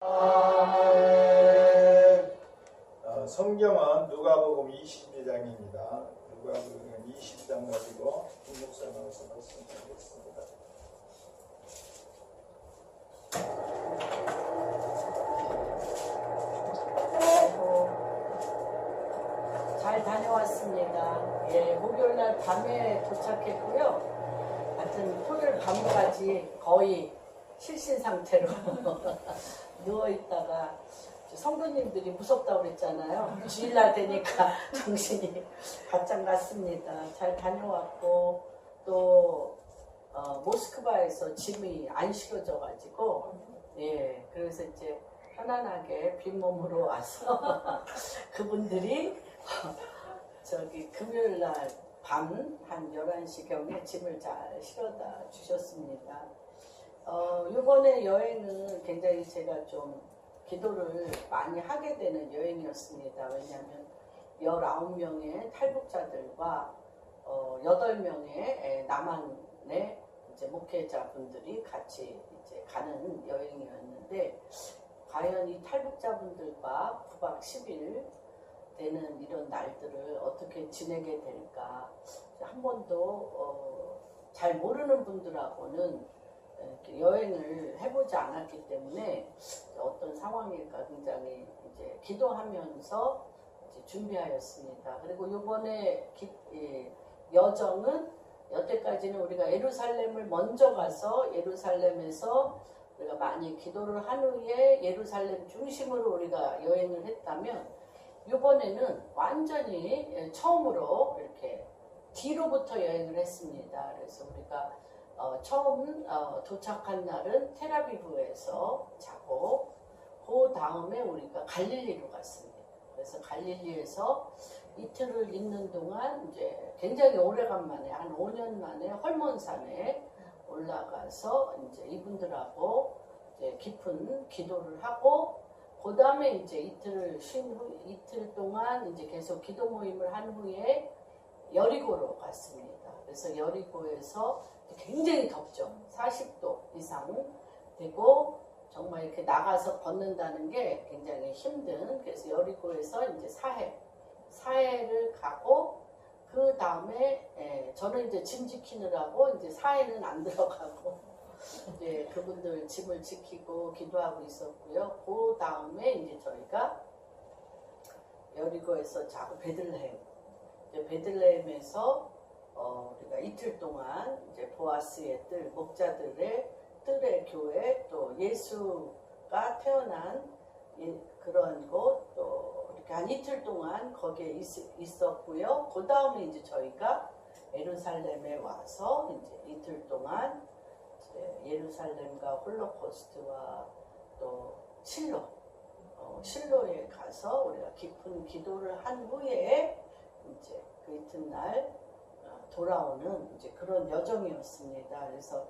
아멘. 성경은 누가복음 22장입니다. 누가복음 22장 가지고 김목사 나와서 말씀드리겠습니다. 잘 다녀왔습니다. 예, 목요일날 밤에 도착했고요. 하여튼 토요일 밤까지 거의 실신 상태로 누워있다가 성도님들이 무섭다고 그랬잖아요. 주일날 되니까 정신이 바짝 났습니다. 잘 다녀왔고 또 모스크바에서 짐이 안 실어져가지고 예, 그래서 이제 편안하게 빈몸으로 와서 그분들이 저기 금요일날 밤 한 11시경에 짐을 잘 실어다 주셨습니다. 이번에 여행은 굉장히 제가 좀 기도를 많이 하게 되는 여행이었습니다. 왜냐하면 19명의 탈북자들과 8명의 남한의 이제 목회자분들이 같이 이제 가는 여행이었는데, 과연 이 탈북자분들과 9박 10일 되는 이런 날들을 어떻게 지내게 될까. 한 번도 잘 모르는 분들하고는 여행을 해보지 않았기 때문에 어떤 상황일까 굉장히 이제 기도하면서 이제 준비하였습니다. 그리고 이번에 여정은 여태까지는 우리가 예루살렘을 먼저 가서 예루살렘에서 우리가 많이 기도를 한 후에 예루살렘 중심으로 우리가 여행을 했다면, 이번에는 완전히 처음으로 이렇게 뒤로부터 여행을 했습니다. 그래서 우리가 처음 도착한 날은 텔아비브에서 자고, 그 다음에 우리가 갈릴리로 갔습니다. 그래서 갈릴리에서 이틀을 있는 동안 이제 굉장히 오래간만에 한 5년 만에 헐몬산에 올라가서 이제 이분들하고 이제 깊은 기도를 하고, 그 다음에 이제 이틀 동안 이제 계속 기도 모임을 한 후에 여리고로 갔습니다. 그래서 여리고에서 굉장히 덥죠. 40도 이상 되고 정말 이렇게 나가서 걷는다는 게 굉장히 힘든. 그래서 여리고에서 이제 사해를 가고, 그 다음에 저는 이제 짐 지키느라고 이제 사해는 안 들어가고 이제 그분들 짐을 지키고 기도하고 있었고요. 그 다음에 이제 저희가 여리고에서 자고 베들레헴에서 우리가 이틀 동안 이제 보아스의 뜰, 목자들의 뜰의 교회, 또 예수가 태어난 그런 곳, 또 이렇게 한 이틀 동안 거기에 있었고요. 그 다음에 이제 저희가 예루살렘에 와서 이제 이틀 동안 예루살렘과 홀로코스트와 또 실로에 가서 우리가 깊은 기도를 한 후에 이제 그 이튿날 돌아오는 이제 그런 여정이었습니다. 그래서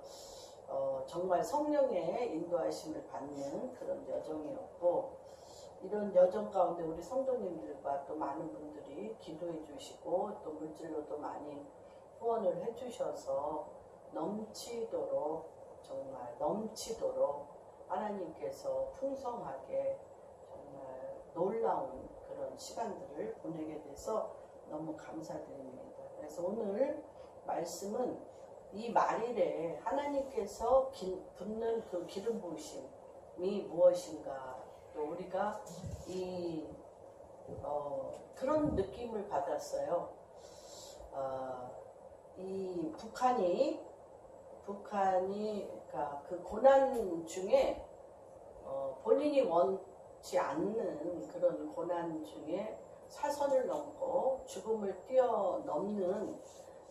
정말 성령의 인도하심을 받는 그런 여정이었고, 이런 여정 가운데 우리 성도님들과 또 많은 분들이 기도해 주시고 또 물질로도 많이 후원을 해 주셔서 정말 넘치도록 하나님께서 풍성하게 정말 놀라운 그런 시간들을 보내게 돼서 너무 감사드립니다. 그래서 오늘 말씀은 이 말일에 하나님께서 붓는 그 기름 부으심이 무엇인가, 또 우리가 그런 느낌을 받았어요. 이 북한이 그러니까 그 고난 중에 본인이 원치 않는 그런 고난 중에 사선을 넘고 죽음을 뛰어넘는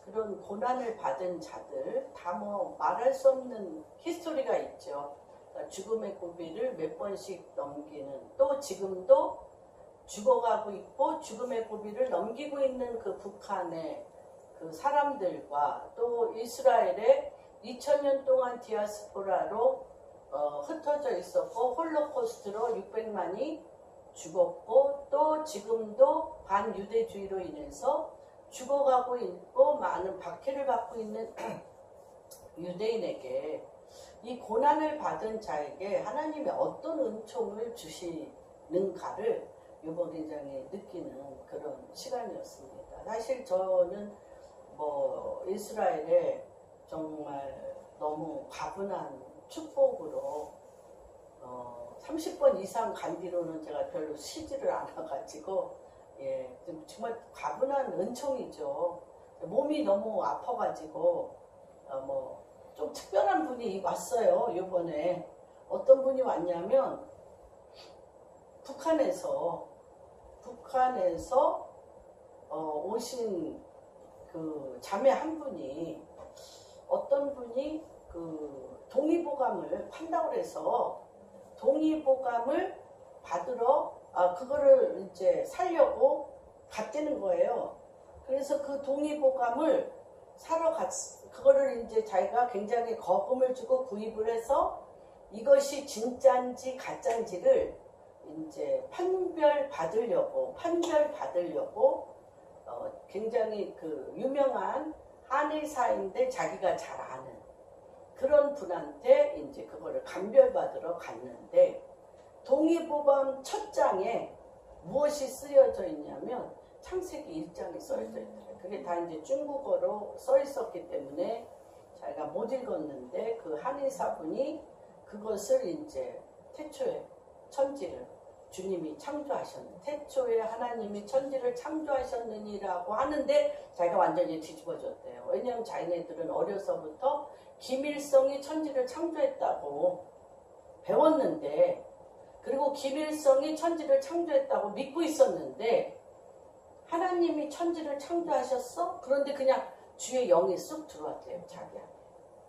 그런 고난을 받은 자들, 다 뭐 말할 수 없는 히스토리가 있죠. 그러니까 죽음의 고비를 몇 번씩 넘기는, 또 지금도 죽어가고 있고 죽음의 고비를 넘기고 있는 그 북한의 그 사람들과, 또 이스라엘의 2000년 동안 디아스포라로 흩어져 있었고 홀로코스트로 600만이 죽었고, 또 지금도 반유대주의로 인해서 죽어가고 있고 많은 박해를 받고 있는 유대인에게 이 고난을 받은 자에게 하나님이 어떤 은총을 주시는가를 유복인장이 느끼는 그런 시간이었습니다. 사실 저는 뭐 이스라엘에 정말 너무 과분한 축복으로 30번 이상 간 뒤로는 제가 별로 쉬지를 않아가지고 정말 과분한 은총이죠. 몸이 너무 아파가지고 뭐 좀 특별한 분이 왔어요. 이번에 어떤 분이 왔냐면 북한에서 오신 그 자매 한 분이 어떤 분이 그 동의보감을 판다고 해서 동의보감을 받으러 그거를 이제 살려고 갔다는 거예요. 그래서 그 동의보감을 사러 그거를 이제 자기가 굉장히 거금을 주고 구입을 해서 이것이 진짜인지 가짜인지를 이제 판별 받으려고 굉장히 그 유명한 한의사인데 자기가 잘 아는 그런 분한테 이제 그거를 감별받으러 갔는데 동의보감 첫 장에 무엇이 쓰여져 있냐면 창세기 1장에 써져 있더라고요. 그게 다 이제 중국어로 써 있었기 때문에 자기가 못 읽었는데 그 한의사분이 그것을 이제 태초에 천지를 주님이 창조하셨는 태초에 하나님이 천지를 창조하셨느니라고 하는데 자기가 완전히 뒤집어졌대요. 왜냐하면 자기네들은 어려서부터 김일성이 천지를 창조했다고 배웠는데 그리고 김일성이 천지를 창조했다고 믿고 있었는데 하나님이 천지를 창조하셨어? 그런데 그냥 주의 영이 쑥 들어왔대요. 자기한테.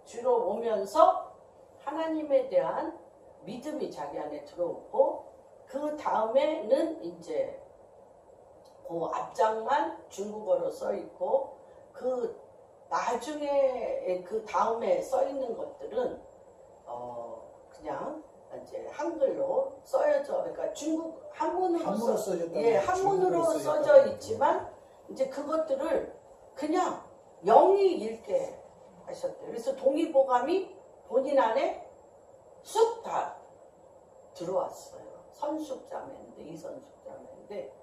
들어오면서 하나님에 대한 믿음이 자기 안에 들어오고 그 다음에는 이제 그 앞장만 중국어로 써 있고 그 나중에 그 다음에 써 있는 것들은 그냥 이제 한글로 써여져 그러니까 중국 한문으로 써져 있지만 이제 그것들을 그냥 영이 읽게 하셨대요. 그래서 동의보감이 본인 안에 쑥 다 들어왔어요. 선숙자매인데 이선숙자매인데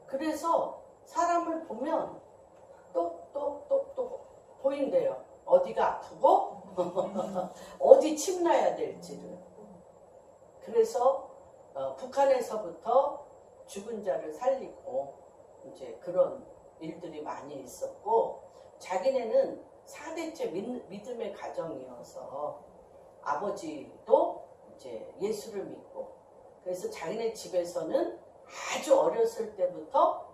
그래서 사람을 보면 똑똑똑똑 보인대요. 어디가 아프고 어디 침나야 될지를. 그래서 북한에서부터 죽은 자를 살리고 이제 그런 일들이 많이 있었고 자기네는 4대째 믿음의 가정이어서 아버지도 이제 예수를 믿고 그래서 자기네 집에서는 아주 어렸을 때부터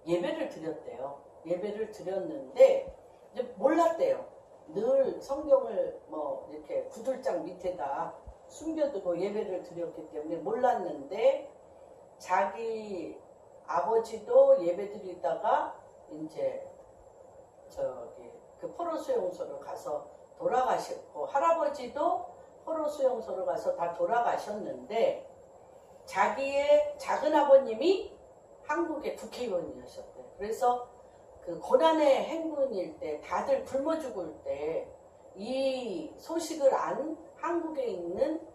예배를 드렸대요. 예배를 드렸는데 이제 몰랐대요. 늘 성경을 뭐 이렇게 구들장 밑에다 숨겨두고 예배를 드렸기 때문에 몰랐는데 자기 아버지도 예배 드리다가 이제 그 포로 수용소를 가서 돌아가셨고 할아버지도 포로 수용소를 가서 다 돌아가셨는데 자기의 작은 아버님이 한국의 국회의원이셨대요. 그래서 그 고난의 행군일 때 다들 굶어 죽을 때 이 소식을 안 한국에 있는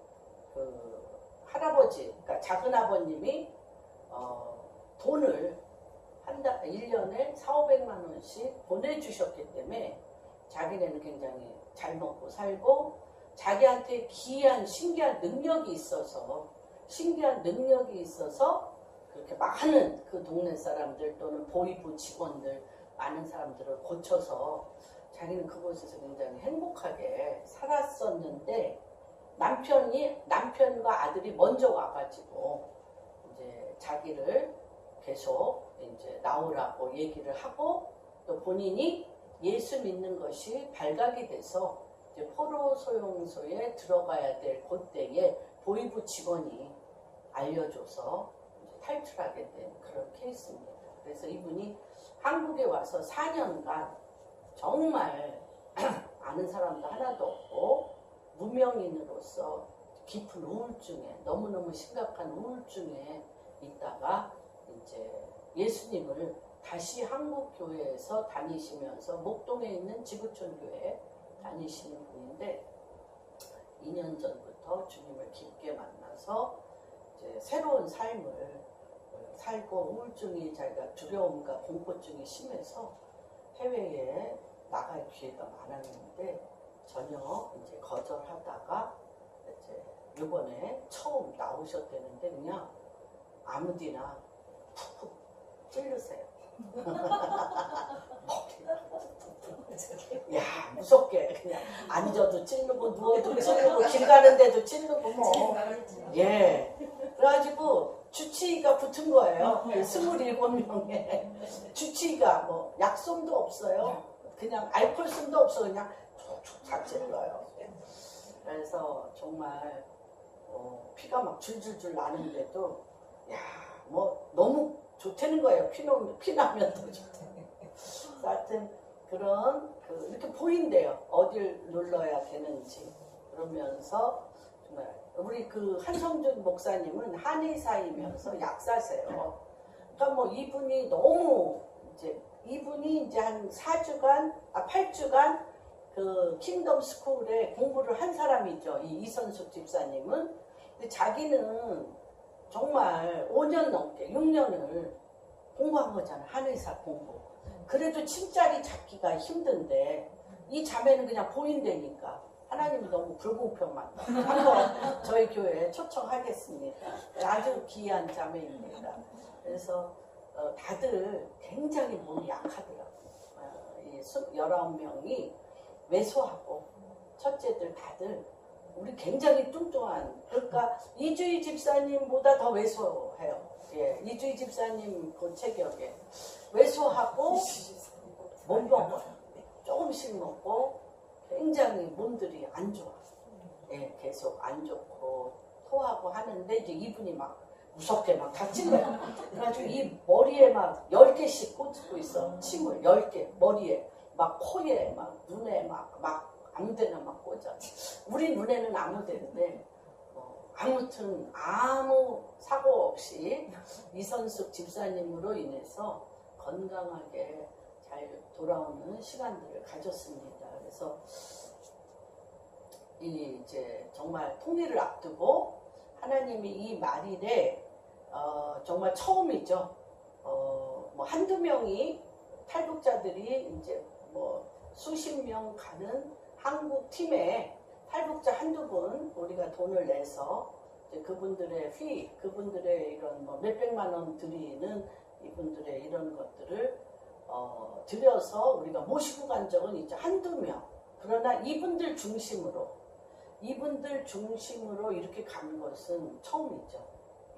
그 할아버지, 그러니까 작은 아버님이 돈을 1년에 4,500만 원씩 보내주셨기 때문에 자기네는 굉장히 잘 먹고 살고 자기한테 기이한 신기한 능력이 있어서 그렇게 많은 그 동네 사람들 또는 보이부 직원들 많은 사람들을 고쳐서 자기는 그곳에서 굉장히 행복하게 살았었는데 남편과 아들이 먼저 와가지고 이제 자기를 계속 이제 나오라고 얘기를 하고 또 본인이 예수 믿는 것이 발각이 돼서 이제 포로 소용소에 들어가야 될 그때에 보이부 직원이 알려줘서 이제 탈출하게 된 그런 케이스입니다. 그래서 이분이 한국에 와서 4년간 정말 아는 사람도 하나도 없고 무명인으로서 깊은 우울증에 너무너무 심각한 우울증에 있다가 이제 예수님을 다시 한국 교회에서 다니시면서 목동에 있는 지구촌 교회에 다니시는 분인데 2년 전부터 주님을 깊게 만나서 이제 새로운 삶을 살고 우울증이 자기가 두려움과 공포증이 심해서 해외에 나갈 기회가 많았는데 전혀 이제 거절하다가 이제 이번에 처음 나오셨다는데 그냥 아무데나 푹푹 찔르세요. 야 무섭게 그냥 앉아도 찔르고 누워도 찔르고 길 가는데도 찔르고 뭐 예. 그래가지고 주치의가 붙은 거예요. 27명에 주치의가 뭐 약솜도 없어요. 그냥 알코올솜도 없어 그냥 촉촉 다 찔러요. 그래서 정말 피가 막 줄줄줄 나는데도 야 뭐 너무 좋다는 거예요. 피 나면 더 좋다는. 하여튼 그런 이렇게 보인대요. 어딜 눌러야 되는지. 그러면서 정말 우리 그 한성준 목사님은 한의사이면서 약사세요. 그러니까 뭐 이분이 너무 이분이 이제 한 8주간 그 킹덤 스쿨에 공부를 한 사람이죠. 이 이선숙 집사님은. 근데 자기는 정말 5년 넘게 6년을 공부한 거잖아. 한의사 공부. 그래도 침자리 잡기가 힘든데 이 자매는 그냥 보인다니까 하나님이 너무 불공평한 한번 저희 교회에 초청하겠습니다. 아주 귀한 자매입니다. 그래서 다들 굉장히 몸이 약하더라고요. 이 19명이 왜소하고 첫째들 다들 우리 굉장히 뚱뚱한 그러니까 이주희 집사님보다 더 왜소해요. 예, 이주희 집사님 그 체격에 왜소하고 못 먹어요. 조금씩 먹고 굉장히 몸들이 안 좋아. 예, 계속 안 좋고 토하고 하는데 이제 이분이 막 무섭게 막 닥친거야. 그래가지고 이 머리에 막 10개씩 꽂고 있어. 침을 10개 머리에 막 코에 막 눈에 막 아무데나 막 꽂아. 우리 눈에는 아무데인데 아무튼 아무 사고 없이 이선숙 집사님으로 인해서 건강하게 잘 돌아오는 시간들을 가졌습니다. 그래서 이제 정말 통일을 앞두고 하나님이 이 말일에 정말 처음이죠. 뭐 한두 명이 탈북자들이 이제 뭐 수십 명 가는 한국 팀에 탈북자 한두 분 우리가 돈을 내서 그분들의 그분들의 이런 뭐 몇백만 원 드리는 이분들의 이런 것들을 들여서 우리가 모시고 간 적은 이제 한두 명. 그러나 이분들 중심으로 이렇게 간 것은 처음이죠.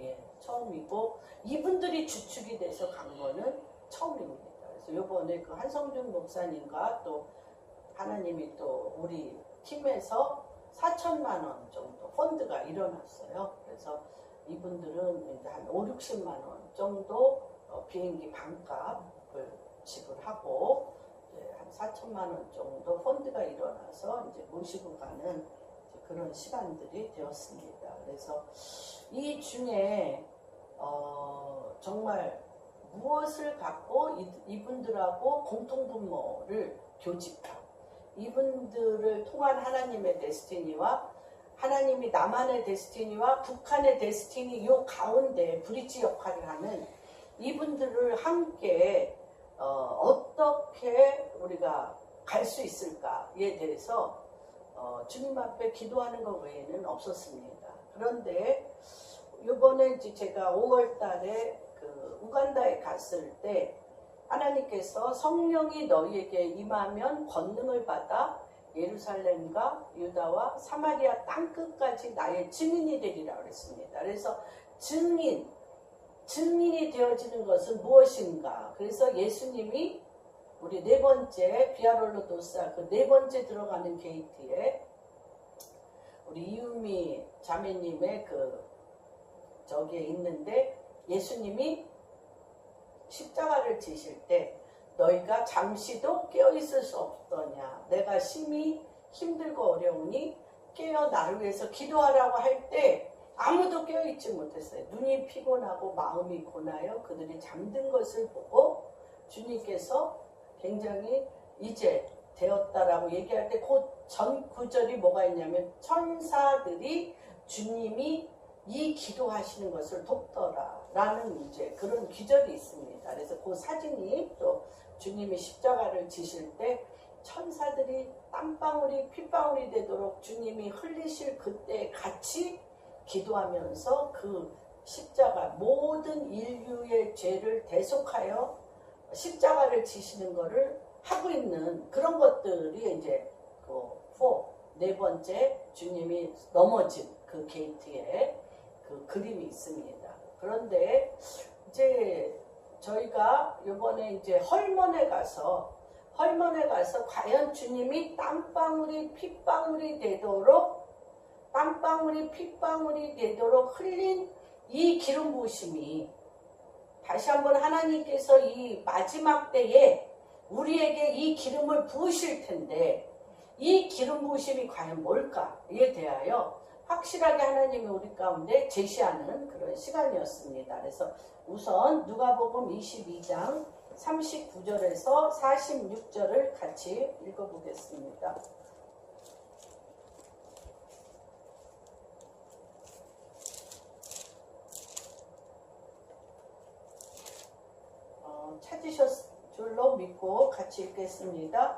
예, 처음이고 이분들이 주축이 돼서 간 거는 처음입니다. 그래서 이번에 그 한성준 목사님과 또 하나님이 또 우리 팀에서 4천만 원 정도 펀드가 일어났어요. 그래서 이분들은 이제 한 5, 60만 원 정도 비행기 반값을 지불하고 한 4천만 원 정도 펀드가 일어나서 이제 모시고 가는 그런 시간들이 되었습니다. 그래서 이 중에 정말 무엇을 갖고 이분들하고 공통분모를 교집하고 이분들을 통한 하나님의 데스티니와 하나님이 남한의 데스티니와 북한의 데스티니 요 가운데 브릿지 역할을 하는 이분들을 함께 어떻게 우리가 갈 수 있을까에 대해서 주님 앞에 기도하는 것 외에는 없었습니다. 그런데 이번에 이제 제가 5월 달에 그 우간다에 갔을 때 하나님께서 성령이 너희에게 임하면 권능을 받아 예루살렘과 유다와 사마리아 땅끝까지 나의 증인이 되리라 그랬습니다. 그래서 증인이 되어지는 것은 무엇인가? 그래서 예수님이 우리 네 번째 비아롤로도사 그 네 번째 들어가는 게이트에 우리 이유미 자매님의 그 저기에 있는데 예수님이 십자가를 지실 때 너희가 잠시도 깨어있을 수 없더냐 내가 심히 힘들고 어려우니 깨어 나를 위해서 기도하라고 할 때 아무도 깨어있지 못했어요. 눈이 피곤하고 마음이 고나요. 그들이 잠든 것을 보고 주님께서 굉장히 이제 되었다라고 얘기할 때 그 전 구절이 뭐가 있냐면 천사들이 주님이 이 기도하시는 것을 돕더라라는 이제 그런 기절이 있습니다. 그래서 그 사진이 또 주님이 십자가를 지실 때 천사들이 땀방울이 핏방울이 되도록 주님이 흘리실 그때 같이 기도하면서 그 십자가 모든 인류의 죄를 대속하여 십자가를 지시는 것을 하고 있는 그런 것들이 이제 네 번째 주님이 넘어진 그 게이트에 그 그림이 있습니다. 그런데 이제 저희가 이번에 이제 헐몬에 가서 과연 주님이 땀방울이 핏방울이 되도록 흘린 이 기름 부으심이 다시 한번 하나님께서 이 마지막 때에 우리에게 이 기름을 부으실 텐데 이 기름 부으심이 과연 뭘까에 대하여 확실하게 하나님이 우리 가운데 제시하는 그런 시간이었습니다. 그래서 우선 누가복음 22장 39절에서 46절을 같이 읽어보겠습니다. 찾으셨 줄로 믿고 같이 읽겠습니다.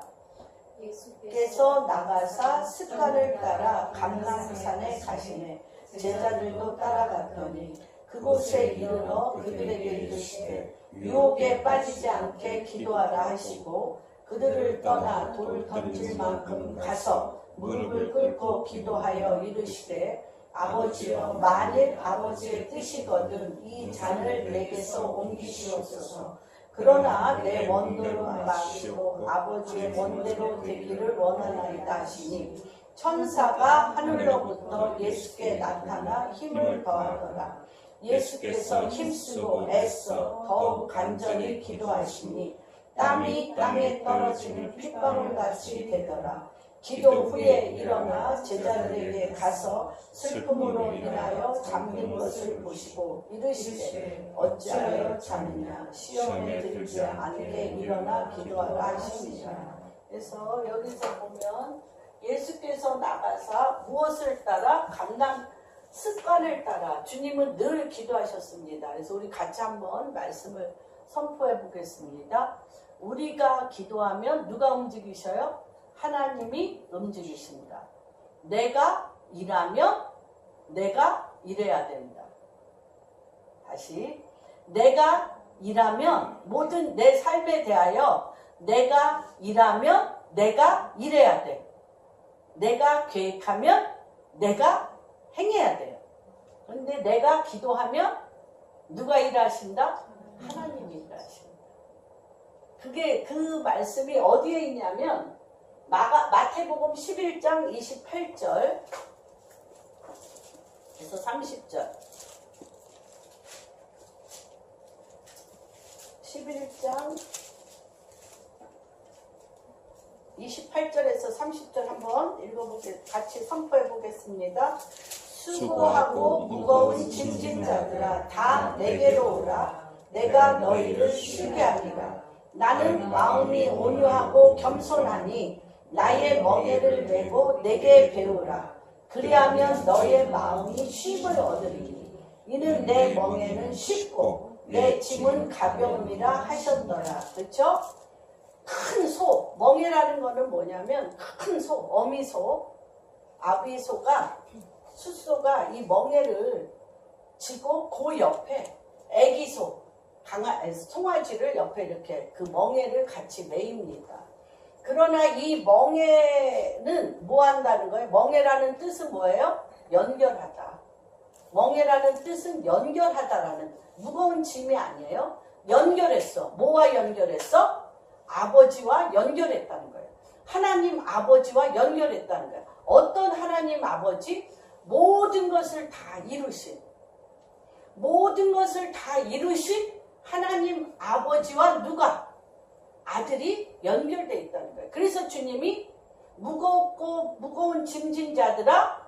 예수께서 나가사 습관을 따라 감람산에 가시매 제자들도 따라갔더니 그곳에 이르러 그들에게 이르시되 유혹에 빠지지 않게 기도하라 하시고 그들을 떠나 돌 던질 만큼 가서 무릎을 꿇고 기도하여 이르시되 아버지여 만일 아버지의 뜻이거든 이 잔을 내게서 옮기시옵소서. 그러나 내 원대로 마시고 아버지의 원대로 되기를 원하나이다 하시니 천사가 하늘로부터 예수께 나타나 힘을 더하더라. 예수께서 힘쓰고 애써 더욱 간절히 기도하시니 땀이 땅에 떨어지는 핏방울같이 되더라. 기도 후에 일어나 제자들에게 가서 슬픔으로 인하여 잠든 것을 보시고 이르시되 어찌하여 잠느냐 시험에 들지 않게 일어나 기도하라 하시니라. 그래서 여기서 보면 예수께서 나가사 무엇을 따라 감람 습관을 따라 주님은 늘 기도하셨습니다. 그래서 우리 같이 한번 말씀을 선포해 보겠습니다. 우리가 기도하면 누가 움직이셔요? 하나님이 움직이십니다. 내가 일하면 내가 일해야 된다. 다시 내가 일하면 모든 내 삶에 대하여 내가 일하면 내가 일해야 돼. 내가 계획하면 내가 행해야 돼요. 그런데 내가 기도하면 누가 일하신다? 하나님이 일하십니다. 그게 그 말씀이 어디에 있냐면 마태복음 11장 28절 에서 30절 11장 28절에서 30절 한번 같이 선포해 보겠습니다. 수고하고 무거운 짐진 자들아 다 내게로 오라. 내가 너희를 쉬게 하리라. 나는 마음이 온유하고 겸손하니 나의 멍에를 메고 내게 배우라. 그리하면 너의 마음이 쉼을 얻으리니 이는 내 멍에는 쉽고 내 짐은 가벼움이라 하셨더라. 그렇죠? 큰 소, 멍에라는 거는 뭐냐면 큰 소, 어미소, 아비소가 숫소가 이 멍에를 지고 그 옆에 애기소, 송아지를 옆에 이렇게 그 멍에를 같이 메입니다. 그러나 이 멍에는 뭐 한다는 거예요? 멍에라는 뜻은 뭐예요? 연결하다. 멍에라는 뜻은 연결하다라는 무거운 짐이 아니에요. 연결했어. 뭐와 연결했어? 아버지와 연결했다는 거예요. 하나님 아버지와 연결했다는 거예요. 어떤 하나님 아버지? 모든 것을 다 이루신 하나님 아버지와 누가? 아들이 연결되어 있다는 거예요. 그래서 주님이 무거운 짐진 자들아,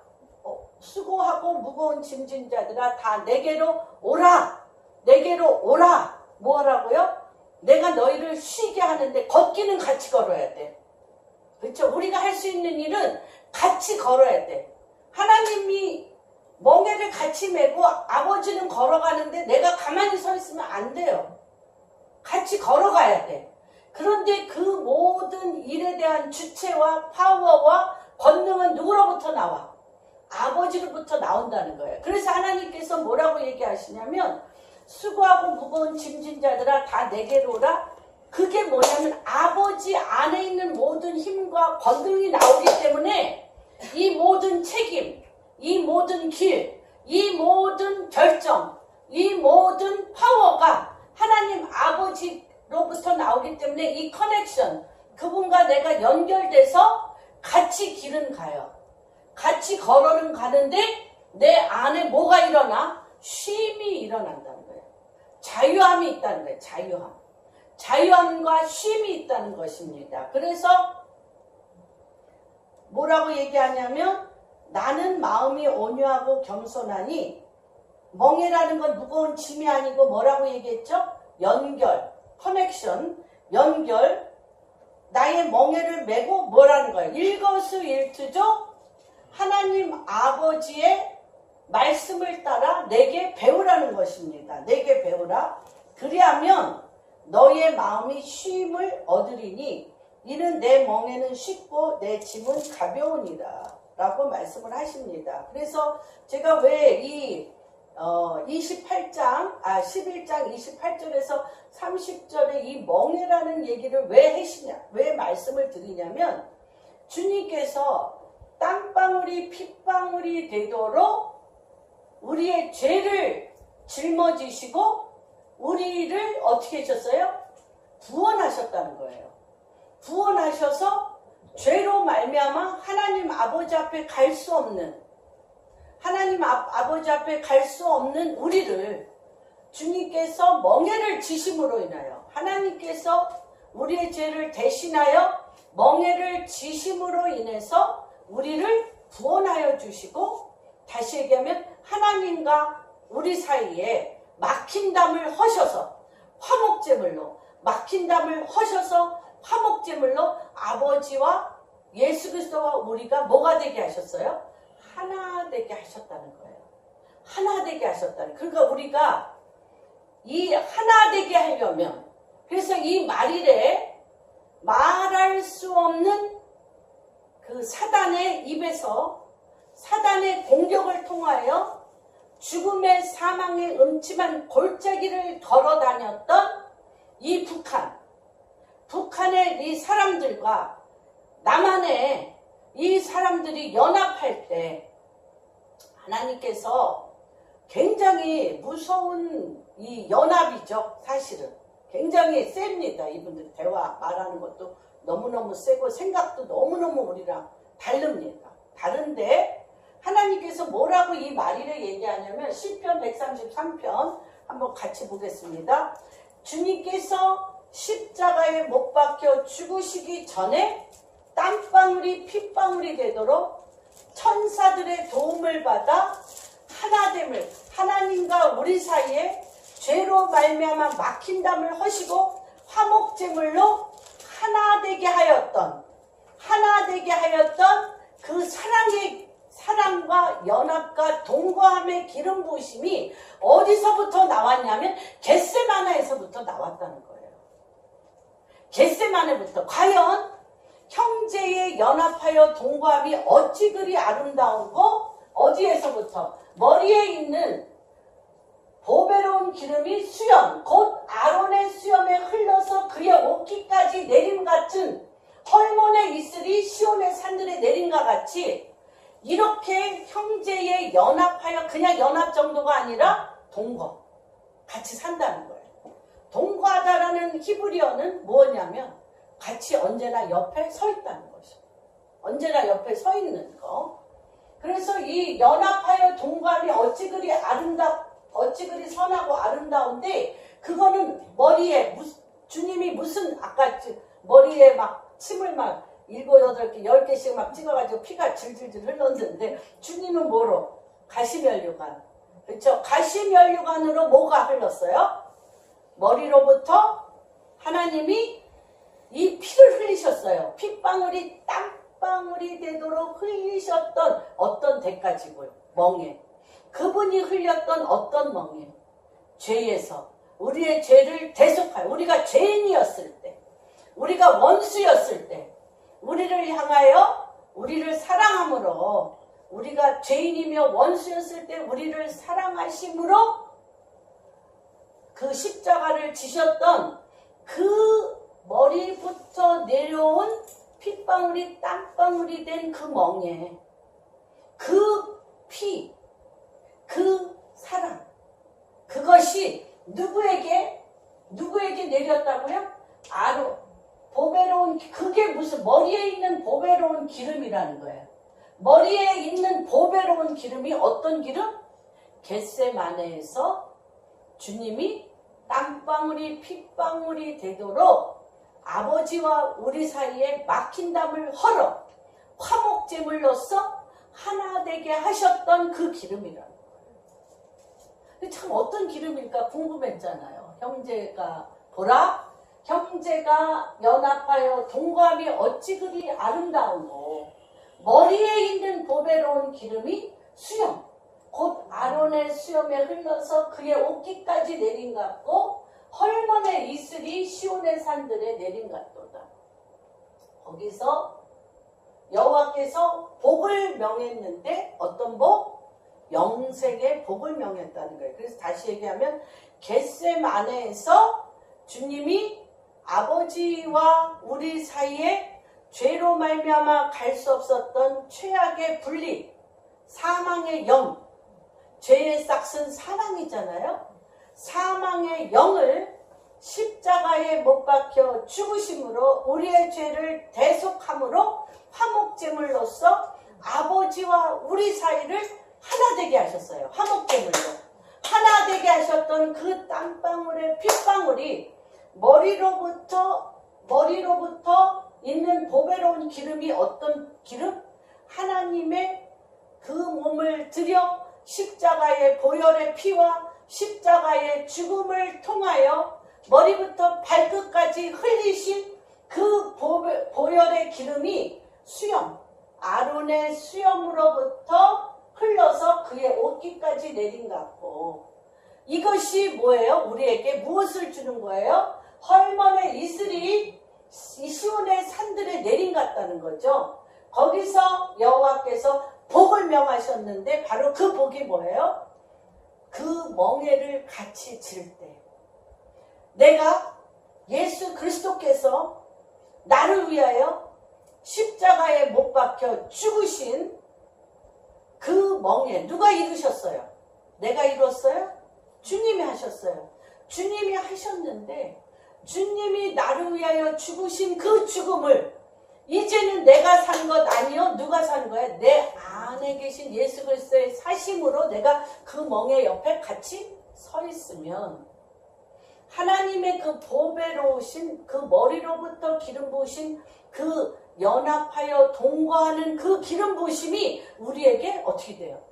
수고하고 무거운 짐진 자들아 다 내게로 오라. 내게로 오라. 뭐 하라고요? 내가 너희를 쉬게 하는데 걷기는 같이 걸어야 돼. 그렇죠? 우리가 할 수 있는 일은 같이 걸어야 돼. 하나님이 멍에를 같이 메고 아버지는 걸어가는데 내가 가만히 서 있으면 안 돼요. 같이 걸어가야 돼. 그런데 그 모든 일에 대한 주체와 파워와 권능은 누구로부터 나와? 아버지로부터 나온다는 거예요. 그래서 하나님께서 뭐라고 얘기하시냐면 수고하고 무거운 짐진 자들아 다 내게로 오라. 그게 뭐냐면 아버지 안에 있는 모든 힘과 권능이 나오기 때문에 이 모든 책임, 이 모든 길, 이 모든 결정, 이 모든 파워가 하나님 아버지로부터 나오기 때문에 이 커넥션, 그분과 내가 연결돼서 같이 길은 가요. 같이 걸어는 가는데 내 안에 뭐가 일어나? 쉼이 일어난다는 거예요. 자유함이 있다는 거예요. 자유함. 자유함과 쉼이 있다는 것입니다. 그래서 뭐라고 얘기하냐면 나는 마음이 온유하고 겸손하니 멍에라는 건 무거운 짐이 아니고 뭐라고 얘기했죠? 연결, 커넥션, 연결. 나의 멍에를 메고 뭐라는 거예요? 일거수일투족 하나님 아버지의 말씀을 따라 내게 배우라는 것입니다. 내게 배우라. 그리하면 너의 마음이 쉼을 얻으리니 이는 내 멍에는 쉽고 내 짐은 가벼우니라 라고 말씀을 하십니다. 그래서 제가 왜 이 11장 28절에서 30절에 이 멍에라는 얘기를 왜 하시냐, 왜 말씀을 드리냐면 주님께서 땀방울이 핏방울이 되도록 우리의 죄를 짊어지시고 우리를 어떻게 하셨어요? 구원하셨다는 거예요. 구원하셔서 죄로 말미암아 하나님 아버지 앞에 갈 수 없는, 하나님 아버지 앞에 갈 수 없는 우리를 주님께서 멍에를 지심으로 인하여, 하나님께서 우리의 죄를 대신하여 멍에를 지심으로 인해서 우리를 구원하여 주시고, 다시 얘기하면 하나님과 우리 사이에 막힌 담을 허셔서 화목제물로, 막힌 담을 허셔서 화목제물로 아버지와 예수 그리스도와 우리가 뭐가 되게 하셨어요? 하나 되게 하셨다는 거예요. 하나 되게 하셨다는. 그러니까 우리가 이 하나 되게 하려면, 그래서 이 말일에 말할 수 없는 그 사단의 입에서, 사단의 공격을 통하여 죽음의 사망의 음침한 골짜기를 걸어다녔던 이 북한의 이 사람들과 남한의 이 사람들이 연합할 때 하나님께서 굉장히 무서운 이 연합이죠. 사실은 굉장히 셉니다. 이분들 대화 말하는 것도 너무너무 세고 생각도 너무너무 우리랑 다릅니다. 다른데 하나님께서 뭐라고 이 말일을 얘기하냐면 시편 133편 한번 같이 보겠습니다. 주님께서 십자가에 못 박혀 죽으시기 전에 땀방울이 핏방울이 되도록 천사들의 도움을 받아 하나됨을, 하나님과 우리 사이에 죄로 말미암아 막힌 담을 허시고 화목제물로 하나 되게 하였던 그 사랑과 연합과 동거함의 기름 부으심이 어디서부터 나왔냐면 겟세마네에서부터 나왔다는 거예요. 겟세마네부터. 과연 형제의 연합하여 동거함이 어찌 그리 아름다운고, 어디에서부터? 머리에 있는 보배로운 기름이 수염, 곧 아론의 수염에 흘러서 그의 옷깃까지 내림 같은 헐몬의 이슬이 시온의 산들에 내림과 같이, 이렇게 형제의 연합하여, 그냥 연합 정도가 아니라 동거, 같이 산다는 거예요. 동거하다라는 히브리어는 뭐냐면 같이 언제나 옆에 서 있다는 것이죠. 언제나 옆에 서 있는 거. 그래서 이 연합하여 동거함이 어찌 그리 선하고 아름다운데, 그거는 머리에 주님이 무슨 아까 머리에 막 침을 막 7, 8개, 10개씩 막 찍어가지고 피가 질질질 흘렀는데, 주님은 뭐로? 가시면류관. 그렇죠? 가시면류관으로 뭐가 흘렀어요? 머리로부터 하나님이 이 피를 흘리셨어요. 핏방울이 땀방울이 되도록 흘리셨던 어떤 대가지고요. 멍에. 그분이 흘렸던 어떤 멍에. 죄에서 우리의 죄를 대속하여 우리가 죄인이었을 때, 우리가 원수였을 때, 우리를 향하여 우리를 사랑함으로, 우리가 죄인이며 원수였을 때 우리를 사랑하심으로 그 십자가를 지셨던 그 머리부터 내려온 핏방울이 땀방울이 된 그 멍에, 그 피, 그 사랑, 그것이 누구에게 내렸다고요? 보배로운, 그게 무슨 머리에 있는 보배로운 기름이라는 거예요. 머리에 있는 보배로운 기름이 어떤 기름? 겟세마네에서 주님이 땀방울이 핏방울이 되도록 아버지와 우리 사이에 막힌 담을 헐어 화목제물로서 하나 되게 하셨던 그 기름이라는 거예요. 근데 참 어떤 기름일까 궁금했잖아요. 형제가 보라, 형제가 연합하여 동거함이 어찌 그리 아름다우고, 머리에 있는 보배로운 기름이 수염, 곧 아론의 수염에 흘러서 그의 옷깃까지 내린 같고 헐몬의 이슬이 시온의 산들에 내린 같도다. 거기서 여호와께서 복을 명했는데 어떤 복? 영생의 복을 명했다는 거예요. 그래서 다시 얘기하면 겟세마네에서 주님이 아버지와 우리 사이에 죄로 말미암아 갈 수 없었던 최악의 분리, 사망의 영, 죄의 싹은 사망이잖아요. 사망의 영을 십자가에 못 박혀 죽으심으로 우리의 죄를 대속함으로 화목제물로서 아버지와 우리 사이를 하나 되게 하셨어요. 화목제물로 하나 되게 하셨던 그 땀방울의 핏방울이 머리로부터 있는 보배로운 기름이 어떤 기름? 하나님의 그 몸을 들여 십자가의 보혈의 피와 십자가의 죽음을 통하여 머리부터 발끝까지 흘리신 그 보혈의 기름이 수염, 아론의 수염으로부터 흘러서 그의 옷깃까지 내린 것 같고, 이것이 뭐예요? 우리에게 무엇을 주는 거예요? 헐몬의 이슬이 이 시온의 산들에 내린 것 같다는 거죠. 거기서 여호와께서 복을 명하셨는데 바로 그 복이 뭐예요? 그 멍에를 같이 질 때, 내가 예수 그리스도께서 나를 위하여 십자가에 못 박혀 죽으신 그 멍에 누가 이루셨어요? 내가 이뤘어요? 주님이 하셨어요. 주님이 하셨는데 주님이 나를 위하여 죽으신 그 죽음을 이제는 내가 산 것 아니요? 누가 산 거야? 내 안에 계신 예수 그리스도의 사심으로 내가 그 멍에 옆에 같이 서 있으면 하나님의 그 보배로우신 그 머리로부터 기름 부으신 그 연합하여 동거하는 그 기름 부으심이 우리에게 어떻게 돼요?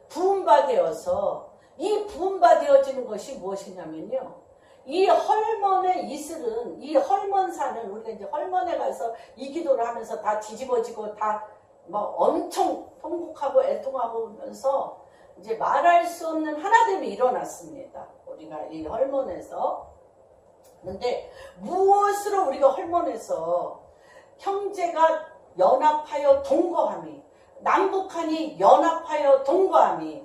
부음받아서 이 부음받아지는 것이 무엇이냐면요, 이 헐몬의 이슬은, 이 헐몬산은 우리가 이제 헐몬에 가서 이 기도를 하면서 다 뒤집어지고 다 막 엄청 통곡하고 애통하고 하면서 이제 말할 수 없는 하나됨이 일어났습니다. 우리가 이 헐몬에서. 근데 무엇으로 우리가 헐몬에서 형제가 연합하여 동거함이, 남북한이 연합하여 동거함이,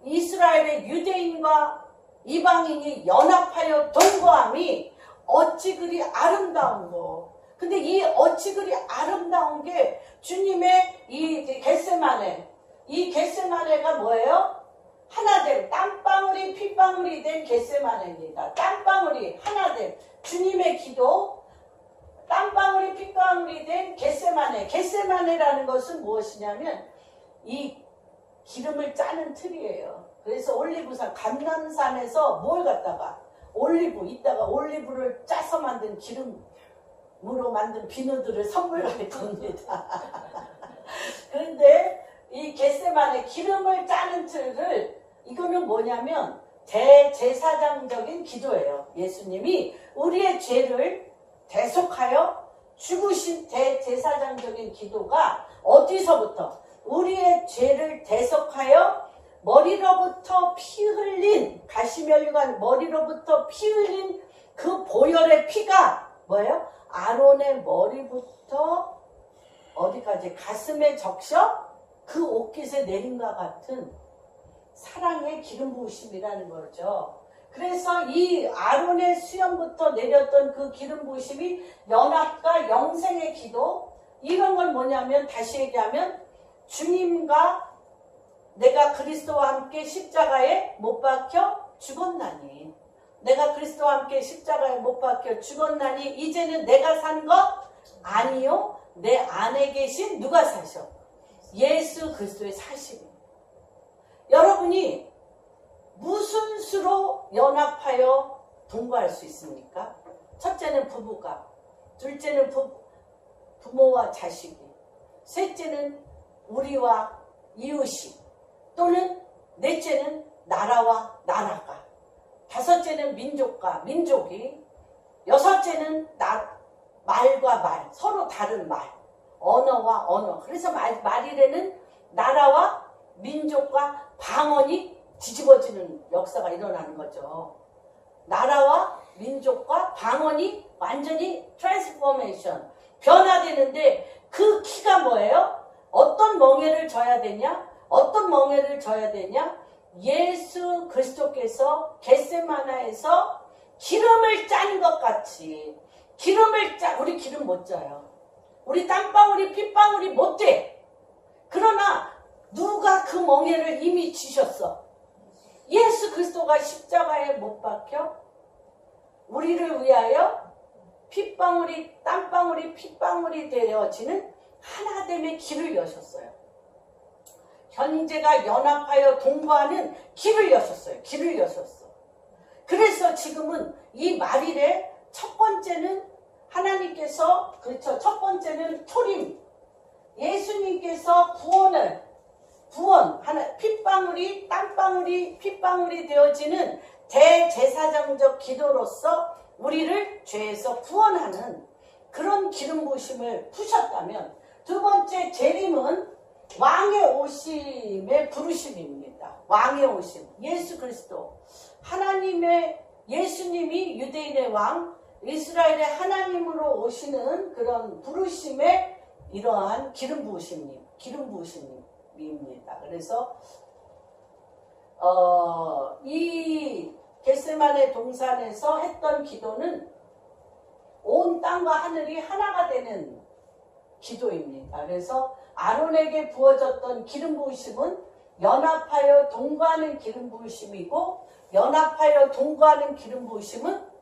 이스라엘의 유대인과 이방인이 연합하여 동거함이 어찌 그리 아름다운고. 근데 이 어찌 그리 아름다운 게 주님의 이 겟세마네, 이 겟세마네가 뭐예요? 하나됨, 땀방울이 핏방울이 된 겟세마네입니다. 땀방울이 하나됨, 주님의 기도, 땀방울이 핏방울이 된 겟세마네. 겟세마네라는 것은 무엇이냐면 이 기름을 짜는 틀이에요. 그래서 올리브산, 감람산에서 뭘 갖다가 올리브, 이따가 올리브를 짜서 만든 기름으로 만든 비누들을 선물할 겁니다. 그런데 이 겟세마네 기름을 짜는 틀을, 이거는 뭐냐면 대제사장적인 기도예요. 예수님이 우리의 죄를 대속하여 죽으신 대제사장적인 기도가 어디서부터? 우리의 죄를 대속하여 머리로부터 피 흘린, 가시면류관 머리로부터 피 흘린 그 보혈의 피가 뭐예요? 아론의 머리부터 어디까지? 가슴에 적셔 그 옷깃에 내린과 같은 사랑의 기름 부으심이라는 거죠. 그래서 이 아론의 수염부터 내렸던 그 기름 부으심이 연합과 영생의 기도, 이런 건 뭐냐면, 다시 얘기하면 주님과 내가 그리스도와 함께 십자가에 못 박혀 죽었나니, 내가 그리스도와 함께 십자가에 못 박혀 죽었나니 이제는 내가 산 것 아니요 내 안에 계신 누가 사셔? 예수 그리스도의 사심입니다. 여러분이 무슨 수로 연합하여 동거할 수 있습니까? 첫째는 부부가, 둘째는 부모와 자식이, 셋째는 우리와 이웃이, 또는 넷째는 나라와 나라가, 다섯째는 민족과 민족이, 여섯째는 말과 말, 서로 다른 말, 언어와 언어. 그래서 말일에는 나라와 민족과 방언이 뒤집어지는 역사가 일어나는 거죠. 나라와 민족과 방언이 완전히 트랜스포메이션, 변화되는데 그 키가 뭐예요? 어떤 멍에를 져야 되냐? 어떤 멍에를 져야 되냐? 예수 그리스도께서 겟세마나에서 기름을 짠 것 같이, 우리 기름 못 짜요. 우리 땀방울이 핏방울이 못 돼. 그러나 누가 그 멍에를 이미 지셨어? 예수 그리스도가 십자가에 못 박혀 우리를 위하여 핏방울이 땀방울이 핏방울이 되어지는 하나됨의 길을 여셨어요. 현재가 연합하여 동거하는 길을 여셨어요. 길을 여셨어. 그래서 지금은 이 말일에 첫 번째는 하나님께서, 그렇죠, 첫 번째는 초림, 예수님께서 핏방울이 땀방울이 핏방울이 되어지는 대제사장적 기도로서 우리를 죄에서 구원하는 그런 기름 부으심을 푸셨다면, 두 번째 재림은 왕의 오심의 부르심입니다. 왕의 오심, 예수 그리스도, 하나님의, 예수님이 유대인의 왕, 이스라엘의 하나님으로 오시는 그런 부르심의 이러한 기름 부으심입니다. 그래서 이 겟세마네 동산에서 했던 기도는 온 땅과 하늘이 하나가 되는 기도입니다. 그래서 아론에게 부어졌던 기름 부으심은 연합하여 동거하는 기름 부으심이고, 연합하여 동거하는 기름 부으심은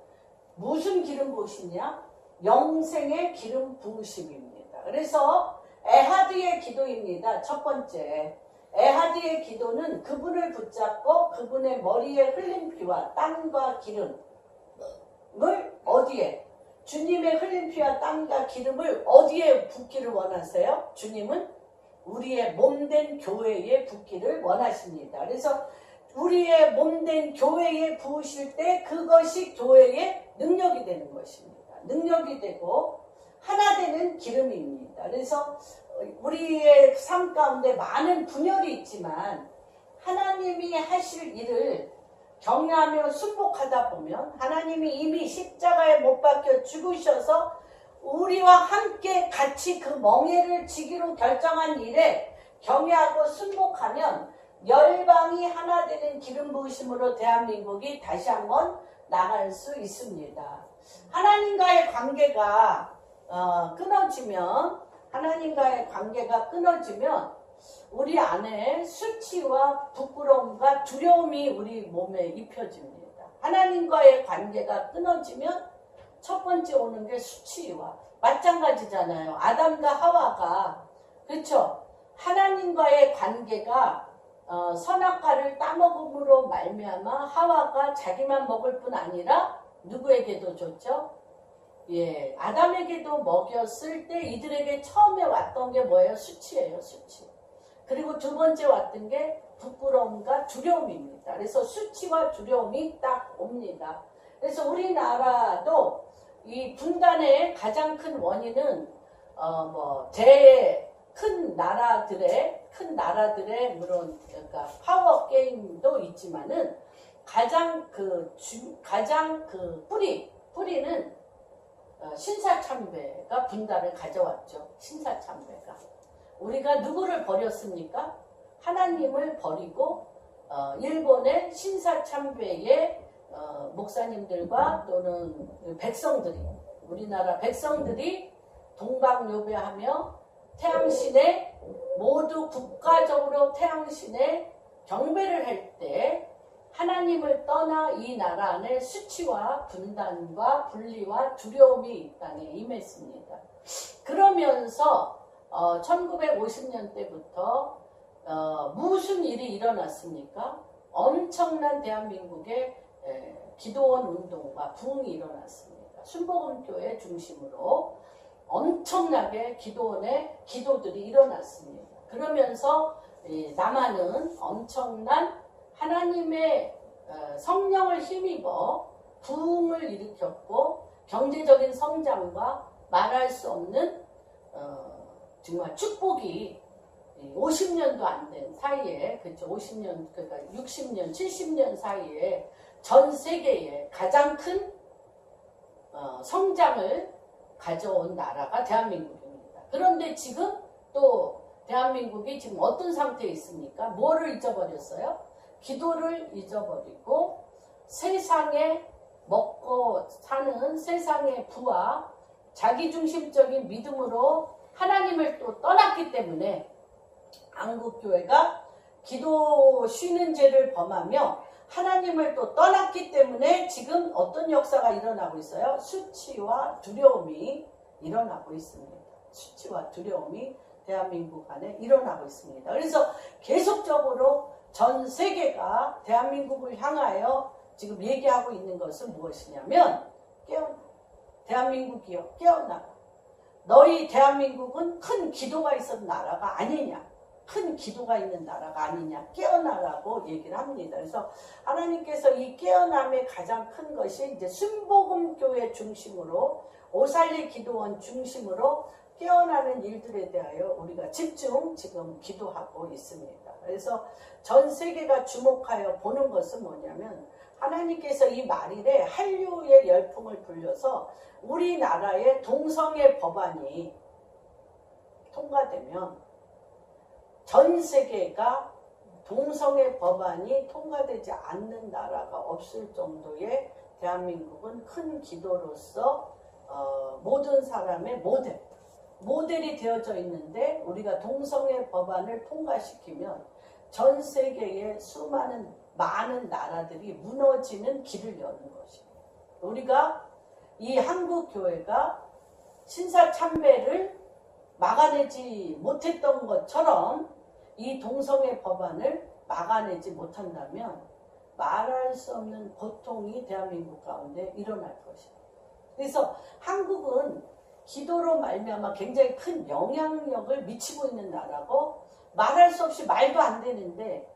무슨 기름 부으심이냐? 영생의 기름 부으심입니다. 그래서 에하드의 기도입니다. 첫 번째, 에하드의 기도는 그분을 붙잡고 그분의 머리에 흘린 피와 땀과 기름을 어디에, 주님의 흘린 피와 땀과 기름을 어디에 붓기를 원하세요? 주님은 우리의 몸된 교회에 붓기를 원하십니다. 그래서 우리의 몸된 교회에 부으실 때 그것이 교회의 능력이 되는 것입니다. 능력이 되고 하나 되는 기름입니다. 그래서 우리의 삶 가운데 많은 분열이 있지만 하나님이 하실 일을 경외하며 순복하다 보면, 하나님이 이미 십자가에 못 박혀 죽으셔서 우리와 함께 같이 그 멍에를 지기로 결정한 일에 경외하고 순복하면 열방이 하나 되는 기름 부으심으로 대한민국이 다시 한번 나갈 수 있습니다. 하나님과의 관계가 끊어지면 우리 안에 수치와 부끄러움과 두려움이 우리 몸에 입혀집니다. 하나님과의 관계가 끊어지면 첫 번째 오는 게 수치와 마찬가지잖아요. 아담과 하와가, 그렇죠? 하나님과의 관계가 선악과를 따먹음으로 말미암아 하와가 자기만 먹을 뿐 아니라 누구에게도 줬죠? 예, 아담에게도 먹였을 때 이들에게 처음에 왔던 게 뭐예요? 수치예요, 수치. 그리고 두 번째 왔던 게 부끄러움과 두려움입니다. 그래서 수치와 두려움이 딱 옵니다. 그래서 우리나라도 이 분단의 가장 큰 원인은 큰 나라들의 물론 그러니까 파워 게임도 있지만은 가장 뿌리는 신사참배가 분단을 가져왔죠. 신사참배가 우리가 누구를 버렸습니까? 하나님을 버리고 일본의 신사참배의 목사님들과 또는 백성들이 우리나라 백성들이 동방요배하며 태양신에 모두 국가적으로 태양신에 경배를 할 때 하나님을 떠나 이 나라 안에 수치와 분단과 분리와 두려움이 이 땅에 임했습니다. 그러면서 1950년 때부터 무슨 일이 일어났습니까? 엄청난 대한민국의 기도원 운동과 부흥이 일어났습니다. 순복음교회 중심으로 엄청나게 기도원의 기도들이 일어났습니다. 그러면서 남한은 엄청난 하나님의 성령을 힘입어 부흥을 일으켰고 경제적인 성장과 말할 수 없는 정말 축복이 50년도 안 된 사이에 그렇죠. 50년 그러니까 60년 70년 사이에 전 세계에 가장 큰 성장을 가져온 나라가 대한민국입니다. 그런데 지금 또 대한민국이 지금 어떤 상태에 있습니까? 뭐를 잊어버렸어요? 기도를 잊어버리고 세상에 먹고 사는 세상의 부와 자기중심적인 믿음으로 하나님을 또 떠났기 때문에 한국교회가 기도 쉬는 죄를 범하며 하나님을 또 떠났기 때문에 지금 어떤 역사가 일어나고 있어요? 수치와 두려움이 일어나고 있습니다. 수치와 두려움이 대한민국 안에 일어나고 있습니다. 그래서 계속적으로 전 세계가 대한민국을 향하여 지금 얘기하고 있는 것은 무엇이냐면 대한민국이여 깨어나라. 너희 대한민국은 큰 기도가 있었던 나라가 아니냐. 큰 기도가 있는 나라가 아니냐. 깨어나라고 얘기를 합니다. 그래서 하나님께서 이 깨어남의 가장 큰 것이 이제 순복음교회 중심으로 오살리 기도원 중심으로 깨어나는 일들에 대하여 우리가 집중 지금 기도하고 있습니다. 그래서 전 세계가 주목하여 보는 것은 뭐냐면 하나님께서 이 말일에 한류의 열풍을 불려서 우리나라의 동성애 법안이 통과되면 전 세계가 동성애 법안이 통과되지 않는 나라가 없을 정도의 대한민국은 큰 기도로서 모든 사람의 모델이 되어져 있는데 우리가 동성애 법안을 통과시키면 전 세계의 많은 나라들이 무너지는 길을 여는 것입니다. 우리가 이 한국교회가 신사참배를 막아내지 못했던 것처럼 이 동성애 법안을 막아내지 못한다면 말할 수 없는 고통이 대한민국 가운데 일어날 것입니다. 그래서 한국은 기도로 말미암아 굉장히 큰 영향력을 미치고 있는 나라고 말할 수 없이 말도 안 되는데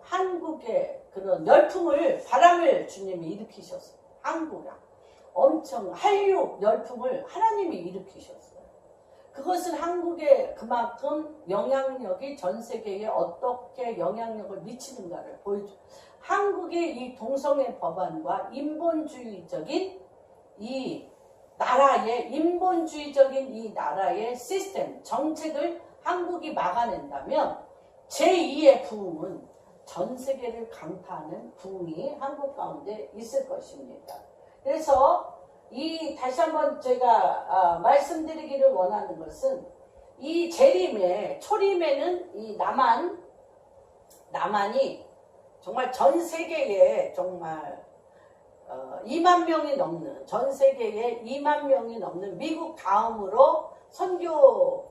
한국의 그런 바람을 주님이 일으키셨어요. 한국이랑 엄청 한류 열풍을 하나님이 일으키셨어요. 그것은 한국에 그만큼 영향력이 전 세계에 어떻게 영향력을 미치는가를 보여줘요. 한국의 이 동성애 법안과 인본주의적인 이 나라의 시스템, 정책을 한국이 막아낸다면 제2의 부흥은 전 세계를 강타하는 부흥이 한국 가운데 있을 것입니다. 그래서 다시 한번 제가 말씀드리기를 원하는 것은 이 초림에는 이 남한이 정말 전 세계에 정말 2만 명이 넘는 전 세계에 2만 명이 넘는 미국 다음으로 선교사를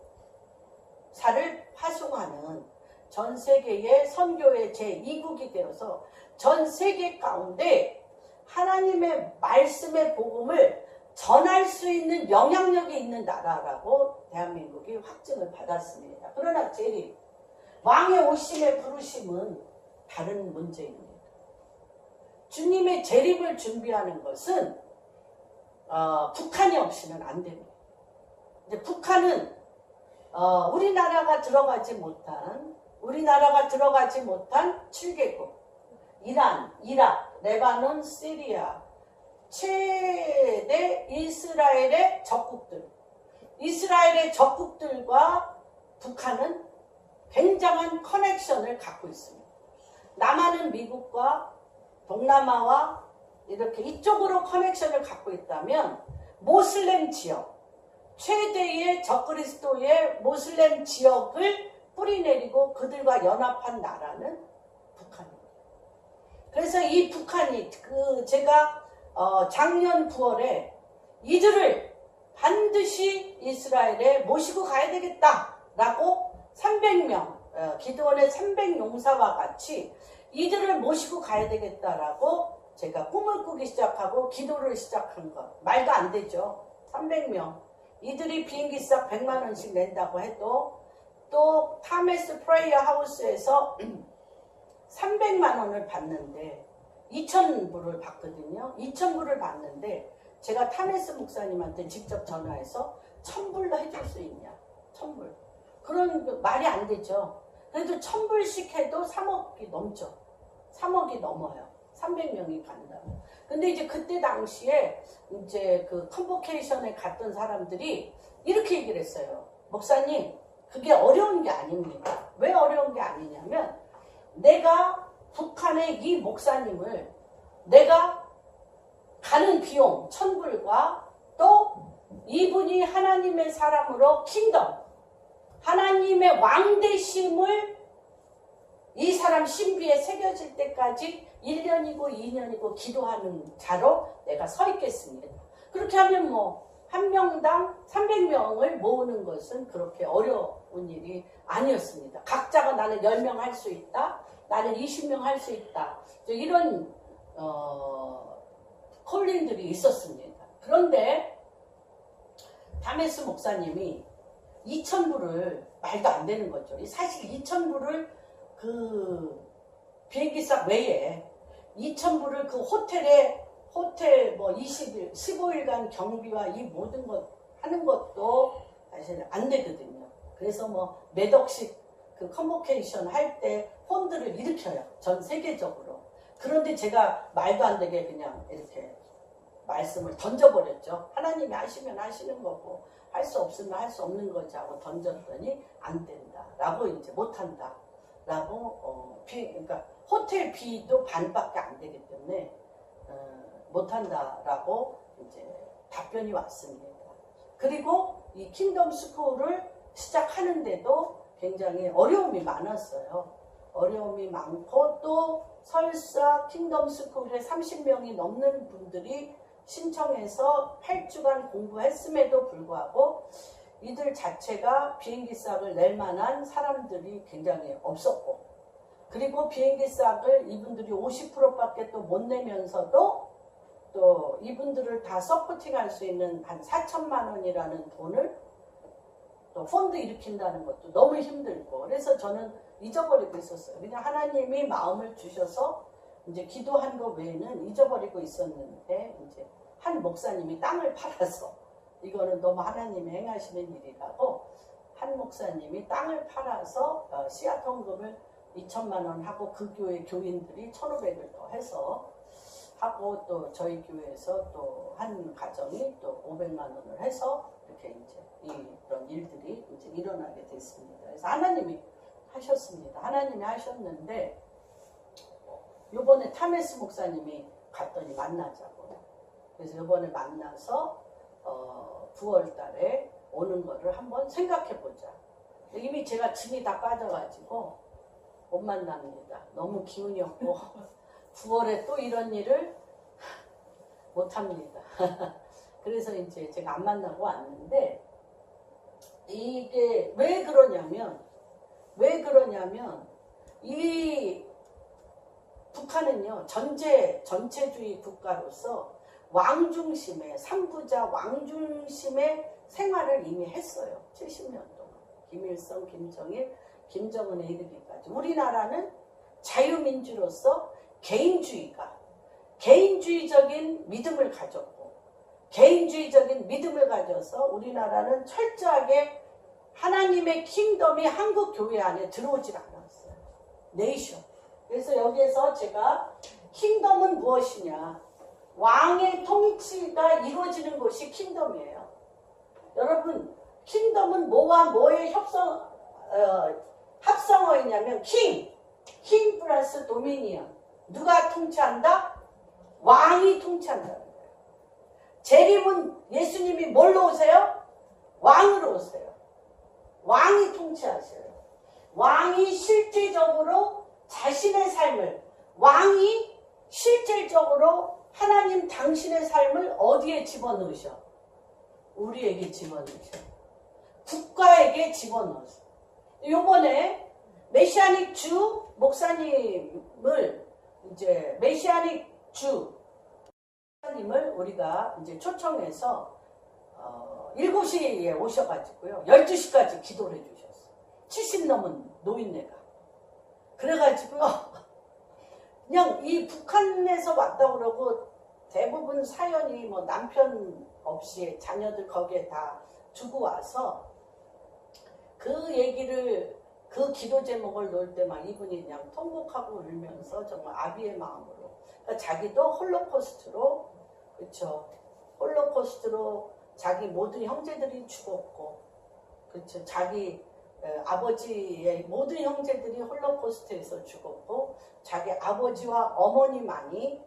파송하는 전 세계의 선교의 제2국이 되어서 전 세계 가운데 하나님의 말씀의 복음을 전할 수 있는 영향력이 있는 나라라고 대한민국이 확증을 받았습니다. 그러나 왕의 오심의 부르심은 다른 문제입니다. 주님의 재림을 준비하는 것은 북한이 없이는 안 됩니다. 이제 북한은 우리나라가 들어가지 못한 7개국, 이란, 이라크, 레바논, 시리아, 최대 이스라엘의 적국들과 북한은 굉장한 커넥션을 갖고 있습니다. 남한은 미국과 동남아와 이렇게 이쪽으로 커넥션을 갖고 있다면 모슬렘 지역, 최대의 적그리스도의 모슬렘 지역을 뿌리내리고 그들과 연합한 나라는 북한입니다. 그래서 이 북한이 제가 작년 9월에 이들을 반드시 이스라엘에 모시고 가야 되겠다라고 300명, 기드온의 300용사와 같이 이들을 모시고 가야 되겠다라고 제가 꿈을 꾸기 시작하고 기도를 시작한 것. 말도 안 되죠. 300명. 이들이 비행기값 100만 원씩 낸다고 해도 또 타메스 프레이어 하우스에서 300만 원을 받는데 2,000불을 받거든요. 2,000불을 받는데 제가 타메스 목사님한테 직접 전화해서 1,000불도 해줄 수 있냐. 1,000불. 그런 말이 안 되죠. 그래도 1,000불씩 해도 3억이 넘죠. 3억이 넘어요. 300명이 간다. 근데 이제 그때 당시에 이제 그 컨보케이션에 갔던 사람들이 이렇게 얘기를 했어요. 목사님, 그게 어려운 게 아닙니다. 왜 어려운 게 아니냐면 내가 북한의 이 목사님을 내가 가는 비용 1,000불과 또 이분이 하나님의 사람으로 킹덤, 하나님의 왕되심을 이 사람 신비에 새겨질 때까지 1년이고 2년이고 기도하는 자로 내가 서 있겠습니다. 그렇게 하면 뭐 한 명당 300명을 모으는 것은 그렇게 어려운 일이 아니었습니다. 각자가 나는 10명 할 수 있다. 나는 20명 할 수 있다. 이런 콜링들이 있었습니다. 그런데 다메스 목사님이 2,000불을 말도 안 되는 거죠. 사실 2,000불을 그 비행기값 외에 2,000불을 그 호텔 뭐 20일, 15일간 경비와 이 모든 것 하는 것도 사실 안 되거든요. 그래서 뭐 몇 억씩 그 컨보케이션 할 때 폰드를 일으켜요. 전 세계적으로. 그런데 제가 말도 안 되게 그냥 이렇게 말씀을 던져버렸죠. 하나님이 하시면 하시는 거고 할 수 없으면 할 수 없는 거지 하고 던졌더니 안 된다. 라고 이제 못한다. 라고 그러니까 호텔 비도 반밖에 안 되기 때문에 못한다라고 이제 답변이 왔습니다. 그리고 이 킹덤 스쿨을 시작하는데도 굉장히 어려움이 많았어요. 어려움이 많고 또 설사 킹덤 스쿨에 30명이 넘는 분들이 신청해서 8주간 공부했음에도 불구하고 이들 자체가 비행기 싹을 낼 만한 사람들이 굉장히 없었고, 그리고 비행기 싹을 이분들이 50%밖에 또 못 내면서도 또 이분들을 다 서포팅할 수 있는 한 4천만 원이라는 돈을 또 펀드 일으킨다는 것도 너무 힘들고, 그래서 저는 잊어버리고 있었어요. 그냥 하나님이 마음을 주셔서 이제 기도한 것 외에는 잊어버리고 있었는데, 이제 한 목사님이 땅을 팔아서, 이거는 너무 하나님이 행하시는 일이라고, 한 목사님이 땅을 팔아서 씨앗 헌금을 2,000만 원 하고 그 교회 교인들이 1,500을 더 해서 하고, 또 저희 교회에서 또 한 가정이 또 500만 원을 해서 이렇게 이제 이런 일들이 이제 일어나게 됐습니다. 그래서 하나님이 하셨습니다. 하나님이 하셨는데, 요번에 타메스 목사님이 갔더니 만나자고. 그래서 요번에 만나서 9월 달에 오는 거를 한번 생각해 보자. 이미 제가 짐이 다 빠져가지고 못 만납니다. 너무 기운이 없고 9월에 또 이런 일을 못 합니다. 그래서 이제 제가 안 만나고 왔는데, 이게 왜 그러냐면 이 북한은요, 전체주의 국가로서 왕중심의, 삼부자 왕중심의 생활을 이미 했어요. 70년 동안. 김일성, 김정일, 김정은에 이르기까지 우리나라는 자유민주로서 개인주의적인 믿음을 가졌고 개인주의적인 믿음을 가져서 우리나라는 철저하게 하나님의 킹덤이 한국 교회 안에 들어오질 않았어요. 네이션. 그래서 여기에서 제가 킹덤은 무엇이냐? 왕의 통치가 이루어지는 곳이 킹덤이에요. 여러분, 킹덤은 뭐와 뭐의 합성어이냐면 king 플러스 도미니언. 누가 통치한다? 왕이 통치한다. 재림은 예수님이 뭘로 오세요? 왕으로 오세요. 왕이 통치하셔요. 왕이 실제적으로 자신의 삶을, 왕이 실질적으로 하나님 당신의 삶을 어디에 집어넣으셔? 우리에게 집어넣으셔. 국가에게 집어넣으셔. 요번에 메시아닉 주 목사님을 이제 메시아닉 주 목사님을 우리가 이제 초청해서 7시에 오셔가지고요. 12시까지 기도를 해주셨어요. 70 넘은 노인네가. 그래가지고요. 그냥 이 북한에서 왔다고 그러고 대부분 사연이 뭐 남편 없이 자녀들 거기에 다 두고 와서 그 얘기를 그 기도 제목을 놓을 때 막 이분이 그냥 통곡하고 울면서 정말 아비의 마음으로 그러니까 자기도 홀로코스트로 그렇죠. 홀로코스트로 자기 모든 형제들이 죽었고 그렇죠. 자기 아버지의 모든 형제들이 홀로코스트에서 죽었고 자기 아버지와 어머니만이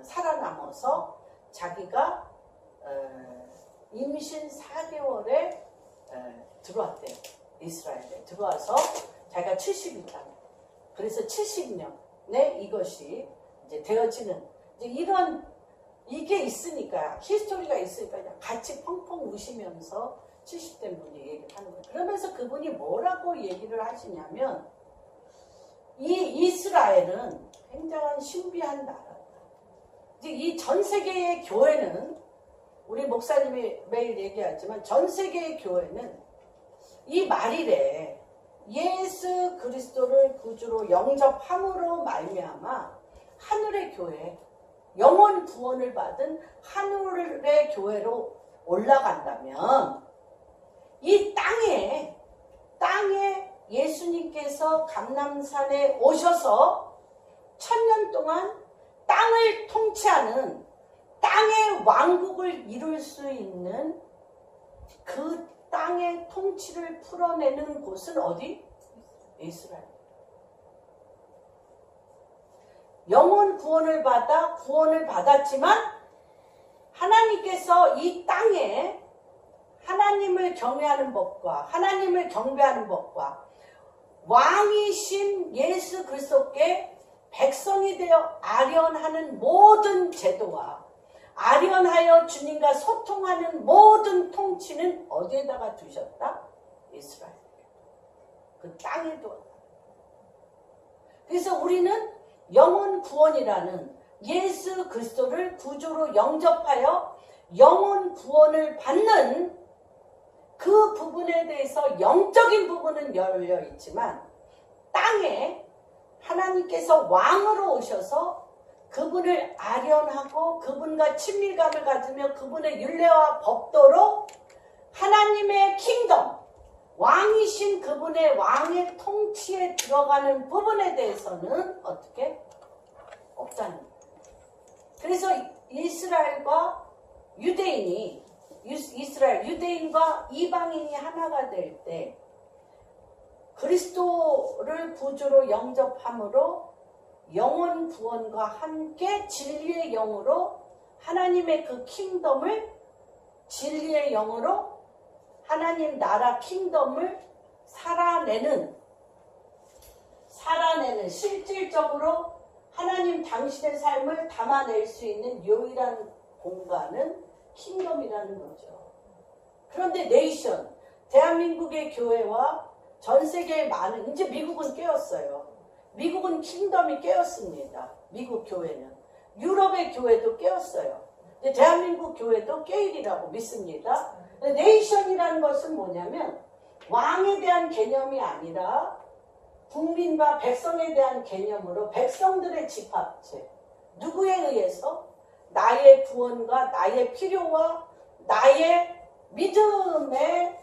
살아남아서 자기가 임신 4개월에 들어왔대요. 이스라엘에 들어와서 자기가 70이다. 그래서 70년에 이것이 이제 되어지는 이제 이게 있으니까 히스토리가 있으니까 그냥 같이 펑펑 우시면서 70대 분이 얘기를 하는 거예요. 그러면서 그분이 뭐라고 얘기를 하시냐면 이 이스라엘은 굉장한 신비한 나라다. 이제 이 전 세계의 교회는 우리 목사님이 매일 얘기하지만 전 세계의 교회는 이 말일에 예수 그리스도를 구주로 영접함으로 말미암아 하늘의 교회, 영원 구원을 받은 하늘의 교회로 올라간다면 이 땅에 예수님께서 감람산에 오셔서 1000년 동안 땅을 통치하는 땅의 왕국을 이룰 수 있는 그 땅의 통치를 풀어내는 곳은 어디? 이스라엘. 영혼 구원을 받았지만 하나님께서 이 땅에 하나님을 경외하는 법과 하나님을 경배하는 법과 왕이신 예수 그리스도께 백성이 되어 아련하는 모든 제도와 아련하여 주님과 소통하는 모든 통치는 어디에다가 두셨다? 이스라엘. 그 땅에 두었다. 그래서 우리는 영혼 구원이라는 예수 그리스도를 구주로 영접하여 영혼 구원을 받는 그 부분에 대해서 영적인 부분은 열려 있지만 땅에 하나님께서 왕으로 오셔서 그분을 아련하고 그분과 친밀감을 가지며 그분의 율례와 법도로 하나님의 킹덤, 왕이신 그분의 왕의 통치에 들어가는 부분에 대해서는 어떻게? 없다는 거예요. 그래서 이스라엘과 유대인이 유대인과 이방인이 하나가 될 때 그리스도를 구주로 영접함으로 영원 구원과 함께 진리의 영으로 하나님의 그 킹덤을 진리의 영으로 하나님 나라 킹덤을 살아내는 실질적으로 하나님 당신의 삶을 담아낼 수 있는 유일한 공간은 킹덤이라는 거죠. 그런데 네이션, 대한민국의 교회와 전 세계의 많은, 이제 미국은 깨었어요. 미국은 킹덤이 깨었습니다. 미국 교회는. 유럽의 교회도 깨었어요. 대한민국 교회도 깨이리라고 믿습니다. 네이션이라는 것은 뭐냐면 왕에 대한 개념이 아니라 국민과 백성에 대한 개념으로 백성들의 집합체. 누구에 의해서? 나의 구원과 나의 필요와 나의 믿음의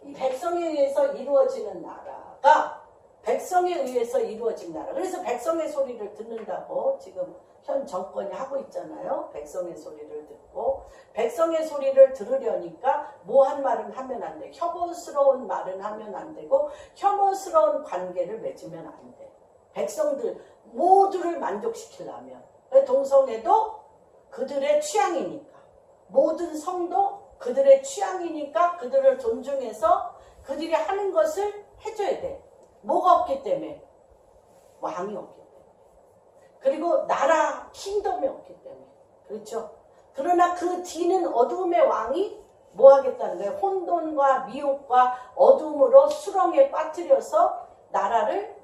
이 백성에 의해서 이루어지는 나라가 백성에 의해서 이루어진 나라. 그래서 백성의 소리를 듣는다고 지금 현 정권이 하고 있잖아요. 백성의 소리를 듣고 백성의 소리를 들으려니까 뭐한 말은 하면 안 돼. 혐오스러운 말은 하면 안 되고 혐오스러운 관계를 맺으면 안 돼. 백성들 모두를 만족시키려면 동성애도 그들의 취향이니까 모든 성도 그들의 취향이니까 그들을 존중해서 그들이 하는 것을 해줘야 돼. 뭐가 없기 때문에? 왕이 없기 때문에. 그리고 나라, 킹덤이 없기 때문에. 그렇죠? 그러나 그 뒤는 어두움의 왕이 뭐 하겠다는 거예요? 혼돈과 미혹과 어둠으로 수렁에 빠뜨려서 나라를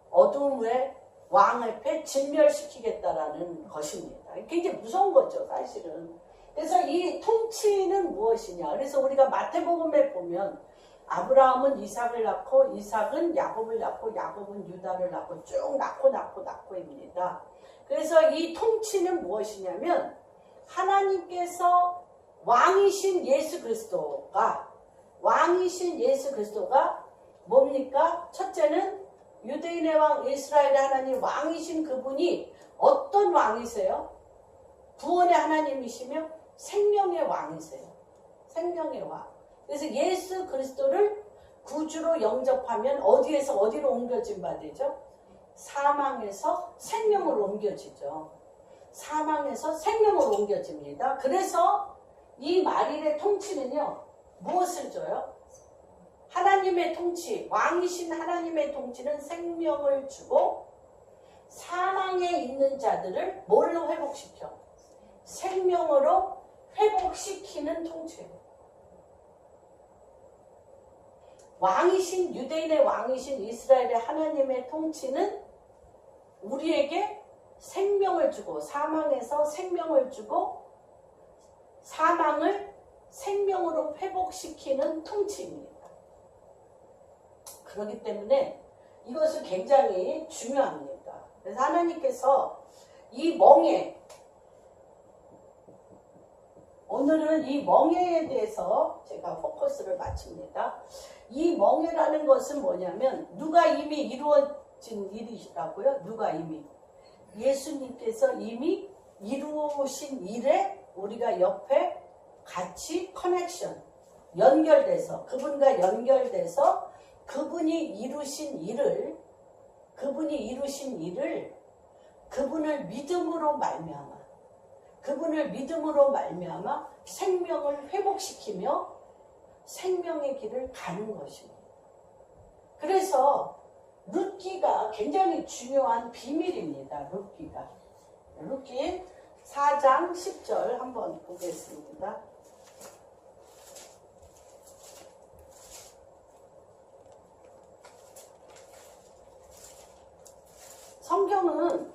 어둠의 왕 앞에 진멸시키겠다라는 것입니다. 굉장히 무서운 거죠, 사실은. 그래서 이 통치는 무엇이냐? 그래서 우리가 마태복음에 보면 아브라함은 이삭을 낳고 이삭은 야곱을 낳고 야곱은 유다를 낳고 쭉 낳고입니다. 그래서 이 통치는 무엇이냐면 하나님께서 왕이신 예수 그리스도가 뭡니까? 첫째는 유대인의 왕 이스라엘의 하나님 왕이신 그분이 어떤 왕이세요? 구원의 하나님이시며 생명의 왕이세요. 생명의 왕. 그래서 예수 그리스도를 구주로 영접하면 어디에서 어디로 옮겨진 바 되죠? 사망에서 생명으로 옮겨지죠. 사망에서 생명으로 옮겨집니다. 그래서 이 만일의 통치는요. 무엇을 줘요? 하나님의 통치, 왕이신 하나님의 통치는 생명을 주고 사망에 있는 자들을 뭘로 회복시켜? 생명으로 회복시키는 통치예요. 왕이신 유대인의 왕이신 이스라엘의 하나님의 통치는 우리에게 생명을 주고 사망에서 생명을 주고 사망을 생명으로 회복시키는 통치입니다. 그렇기 때문에 이것은 굉장히 중요합니다. 그래서 하나님께서 이 멍에 오늘은 이 멍에에 대해서 제가 포커스를 마칩니다. 이 멍에라는 것은 뭐냐면 누가 이미 이루어진 일이시라고요? 누가 이미? 예수님께서 이미 이루신 일에 우리가 옆에 같이 커넥션, 연결돼서 그분과 연결돼서 그분이 이루신 일을 그분을 믿음으로 말미암아 생명을 회복시키며 생명의 길을 가는 것입니다. 그래서 룻기가 굉장히 중요한 비밀입니다. 룻기 4장 10절 한번 보겠습니다. 성경은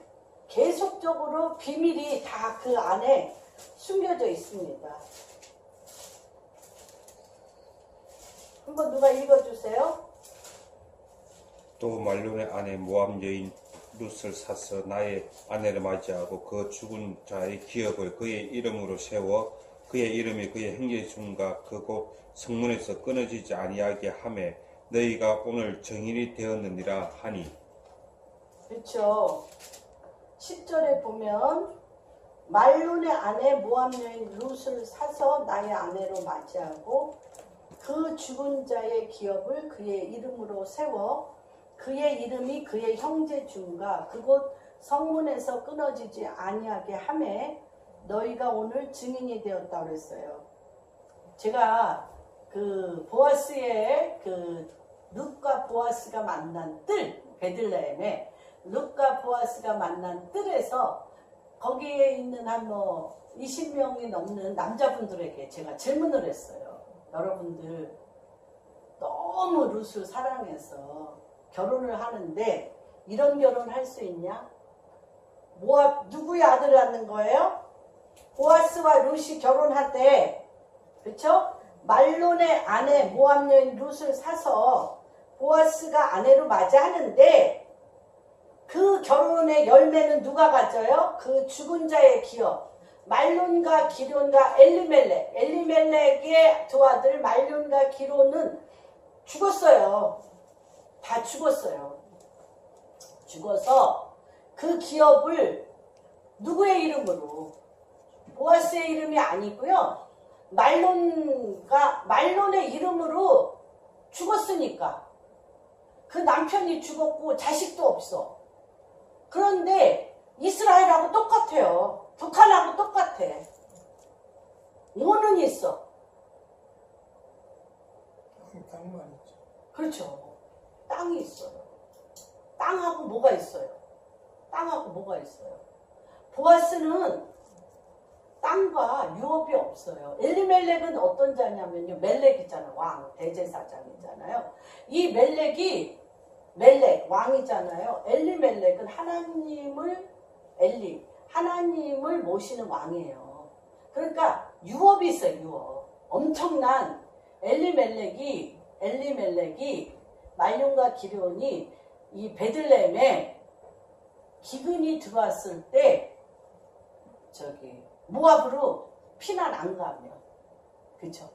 계속적으로 비밀이 다 그 안에 숨겨져 있습니다. 한번 누가 읽어주세요. 또 말론의 아내 모압 여인 룻을 사서 나의 아내를 맞이하고 그 죽은 자의 기업을 그의 이름으로 세워 그의 이름이 그의 행제중과 그곳 성문에서 끊어지지 아니하게 하매 너희가 오늘 정인이 되었느니라 하니. 그렇죠. 10절에 보면 말론의 아내 모압 여인 룻을 사서 나의 아내로 맞이하고 그 죽은 자의 기업을 그의 이름으로 세워 그의 이름이 그의 형제 중과 그곳 성문에서 끊어지지 아니하게 하매 너희가 오늘 증인이 되었다고 그랬어요. 제가 그 보아스의 그 룻과 보아스가 만난 뜰, 베들레헴에 룻과 보아스가 만난 뜰에서 거기에 있는 한 20명이 넘는 남자분들에게 제가 질문을 했어요. 여러분들 너무 룻을 사랑해서 결혼을 하는데 이런 결혼을 할 수 있냐? 모압 누구의 아들을 낳는 거예요? 보아스와 룻이 결혼할 때, 그렇죠? 말론의 아내 모압 여인 룻을 사서 보아스가 아내로 맞이하는데 그 결혼의 열매는 누가 가져요? 그 죽은 자의 기업. 말론과 기론과 엘리멜렉. 엘리멜렉의 두 아들 말론과 기론은 죽었어요. 다 죽었어요. 죽어서 그 기업을 누구의 이름으로? 보아스의 이름이 아니고요. 말론의 이름으로 죽었으니까. 그 남편이 죽었고 자식도 없어. 그런데 이스라엘하고 똑같아요. 북한하고 똑같아. 뭐는 있어. 땅만 있죠. 그렇죠. 땅이 있어요. 땅하고 뭐가 있어요? 땅하고 뭐가 있어요? 보아스는 땅과 유업이 없어요. 엘리멜렉은 어떤 자냐면요. 멜렉이잖아요. 왕, 대제사장이잖아요. 이 멜렉, 왕이잖아요. 엘리멜렉은 하나님을 모시는 왕이에요. 그러니까 유업이 있어요. 유업. 엄청난 엘리멜렉이 말론과 기럝이 이 베들레헴에 기근이 들어왔을 때 모압으로 피난 안 가면, 그쵸?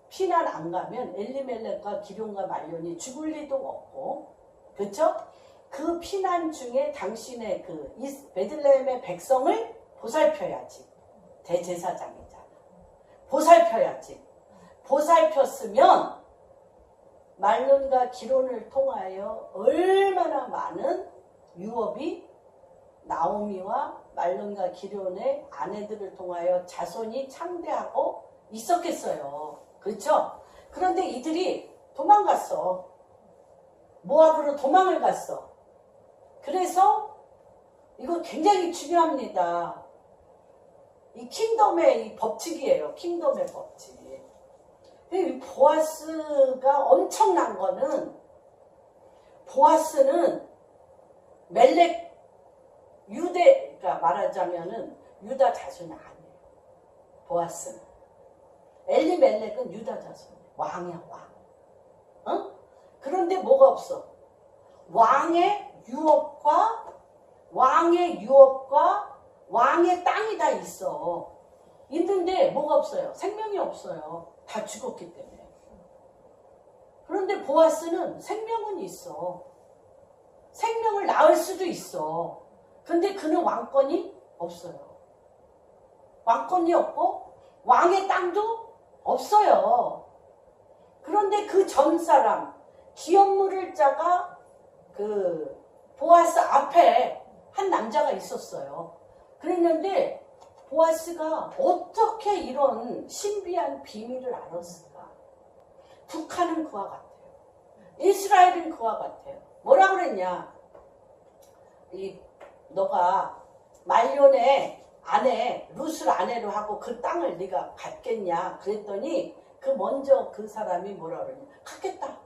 피난 안 가면 엘리멜렉과 기럝과 말론이 죽을 리도 없고, 그쵸? 그 피난 중에 당신의 베들레헴의 백성을 보살펴야지. 대제사장이잖아. 보살펴야지. 보살폈으면 말론과 기럝을 통하여 얼마나 많은 유업이 나오미와 말론과 기럝의 아내들을 통하여 자손이 창대하고 있었겠어요. 그렇죠? 그런데 이들이 도망갔어. 모압으로 도망을 갔어. 그래서 이거 굉장히 중요합니다. 이 킹덤의 이 법칙이에요. 킹덤의 법칙. 이 보아스가 엄청난 거는, 보아스는 멜렉 유대가 말하자면은 유다 자손이 아니에요. 보아스는. 엘리멜렉은 유다 자손이에요. 왕이야, 왕. 어? 그런데 뭐가 없어? 왕의 유업과 왕의 땅이 다 있어. 있는데 뭐가 없어요? 생명이 없어요. 다 죽었기 때문에. 그런데 보아스는 생명은 있어. 생명을 낳을 수도 있어. 근데 그는 왕권이 없어요. 왕권이 없고 왕의 땅도 없어요. 그런데 그 전 사람 기업 물을 자가 그 보아스 앞에 한 남자가 있었어요. 그랬는데 보아스가 어떻게 이런 신비한 비밀을 알았을까? 북한은 그와 같아요. 이스라엘은 그와 같아요. 뭐라 그랬냐? 너가 말론의 아내 룻을 아내로 하고 그 땅을 네가 갖겠냐? 그랬더니 먼저 그 사람이 뭐라 그랬냐? 갖겠다.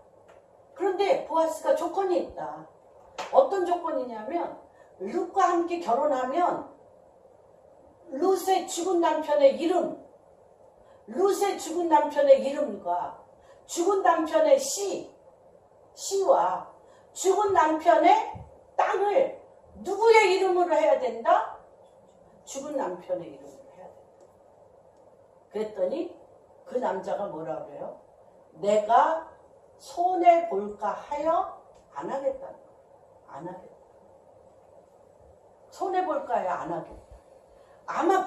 그런데 보아스가 조건이 있다. 어떤 조건이냐면 룻과 함께 결혼하면 룻의 죽은 남편의 이름과 죽은 남편의 시와 죽은 남편의 땅을 누구의 이름으로 해야 된다? 죽은 남편의 이름으로 해야 된다. 그랬더니 그 남자가 뭐라 그래요? 내가 손해볼까 하여 안 하겠다는 거예요. 안 하겠다. 손해볼까 하여 안 하겠다. 아마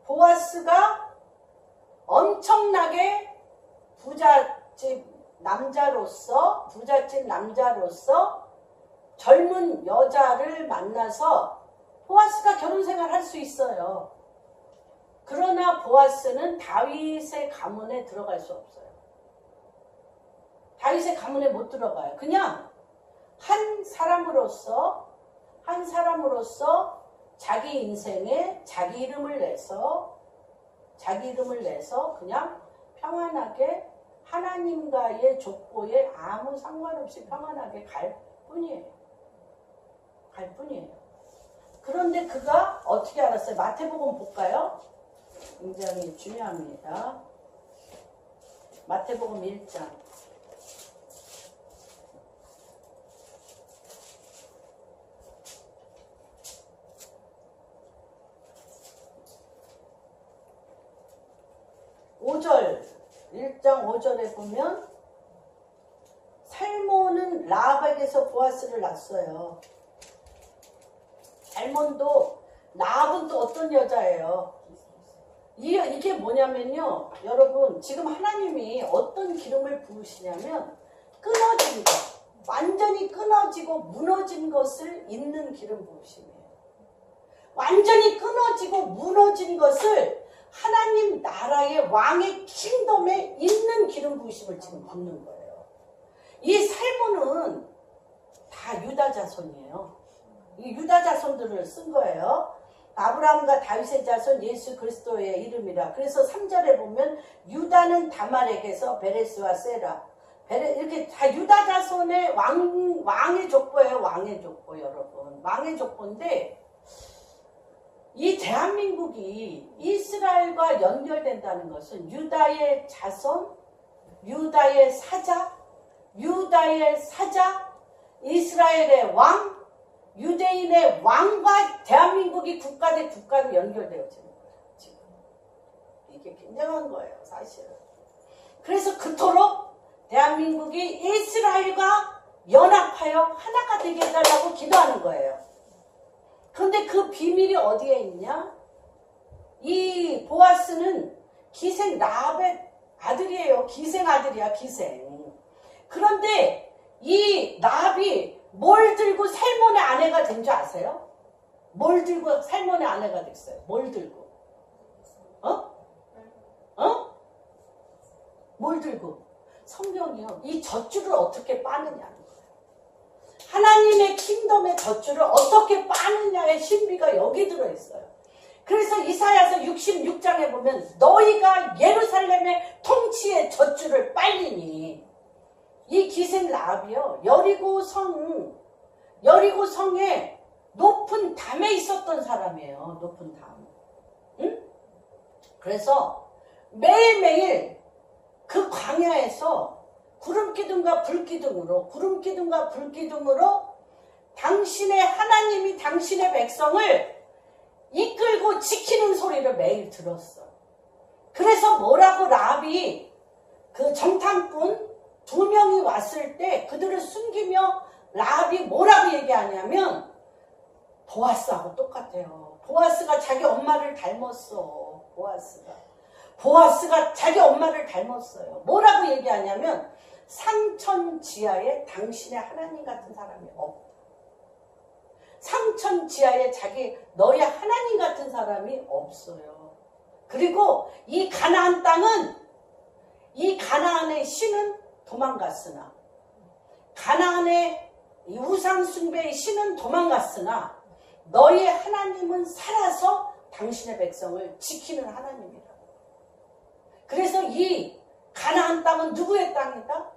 보아스가 엄청나게 부잣집 남자로서 젊은 여자를 만나서 보아스가 결혼생활 할 수 있어요. 그러나 보아스는 다윗의 가문에 들어갈 수 없어요. 다윗의 가문에 못 들어가요. 그냥 한 사람으로서 자기 인생에 자기 이름을 내서 그냥 평안하게 하나님과의 족보에 아무 상관없이 평안하게 갈 뿐이에요. 그런데 그가 어떻게 알았어요? 마태복음 볼까요? 굉장히 중요합니다. 마태복음 1장. 5절 1장 5절에 보면 살몬은 라합에게서 보아스를 낳았어요. 살몬도 라합은 또 어떤 여자예요? 이게 뭐냐면요, 여러분 지금 하나님이 어떤 기름을 부으시냐면 끊어진 것, 완전히 끊어지고 무너진 것을 잇는 기름 부으심이에요. 완전히 끊어지고 무너진 것을 하나님 나라의 왕의 킹덤에 있는 기름 부으심을 지금 받는 거예요. 이 살몬은 다 유다 자손이에요. 이 유다 자손들을 쓴 거예요. 아브라함과 다윗의 자손 예수 그리스도의 이름이라. 그래서 3절에 보면 유다는 다말에게서 베레스와 세라, 이렇게 다 유다 자손의 왕의 족보예요. 왕의 족보 여러분. 왕의 족보인데 이 대한민국이 이스라엘과 연결된다는 것은 유다의 자손, 유다의 사자, 이스라엘의 왕, 유대인의 왕과 대한민국이 국가 대 국가로 연결되어지는 거예요. 지금 이게 굉장한 거예요, 사실은. 그래서 그토록 대한민국이 이스라엘과 연합하여 하나가 되게 해달라고 기도하는 거예요. 그런데 그 비밀이 어디에 있냐? 이 보아스는 기생 라합의 아들이에요. 기생 아들이야, 기생. 그런데 이 라합이 뭘 들고 살몬의 아내가 된 줄 아세요? 뭘 들고 살몬의 아내가 됐어요? 뭘 들고? 뭘 들고? 성경이요. 이 젖줄을 어떻게 빠느냐는 거예요. 하나님의 킹덤의 젖줄을 어떻게 빠느냐의 신비가 여기 들어있어요. 그래서 이사야서 66장에 보면 너희가 예루살렘의 통치의 젖줄을 빨리니, 이 기생 라합이요, 여리고 성에 높은 담에 있었던 사람이에요. 높은 담. 응? 그래서 매일매일 그 광야에서 구름기둥과 불기둥으로 당신의 하나님이 당신의 백성을 이끌고 지키는 소리를 매일 들었어. 그래서 뭐라고 라합이 그 정탐꾼 2명이 왔을 때 그들을 숨기며 라합이 뭐라고 얘기하냐면 보아스하고 똑같아요. 보아스가 자기 엄마를 닮았어. 보아스가 자기 엄마를 닮았어요. 뭐라고 얘기하냐면 상천 지하에 당신의 하나님 같은 사람이 없다. 상천 지하에 너의 하나님 같은 사람이 없어요. 그리고 이 가나안 땅은, 이 가나안의 신은 도망갔으나, 가나안의 우상 숭배의 신은 도망갔으나 너의 하나님은 살아서 당신의 백성을 지키는 하나님이다. 그래서 이 가나안 땅은 누구의 땅이다?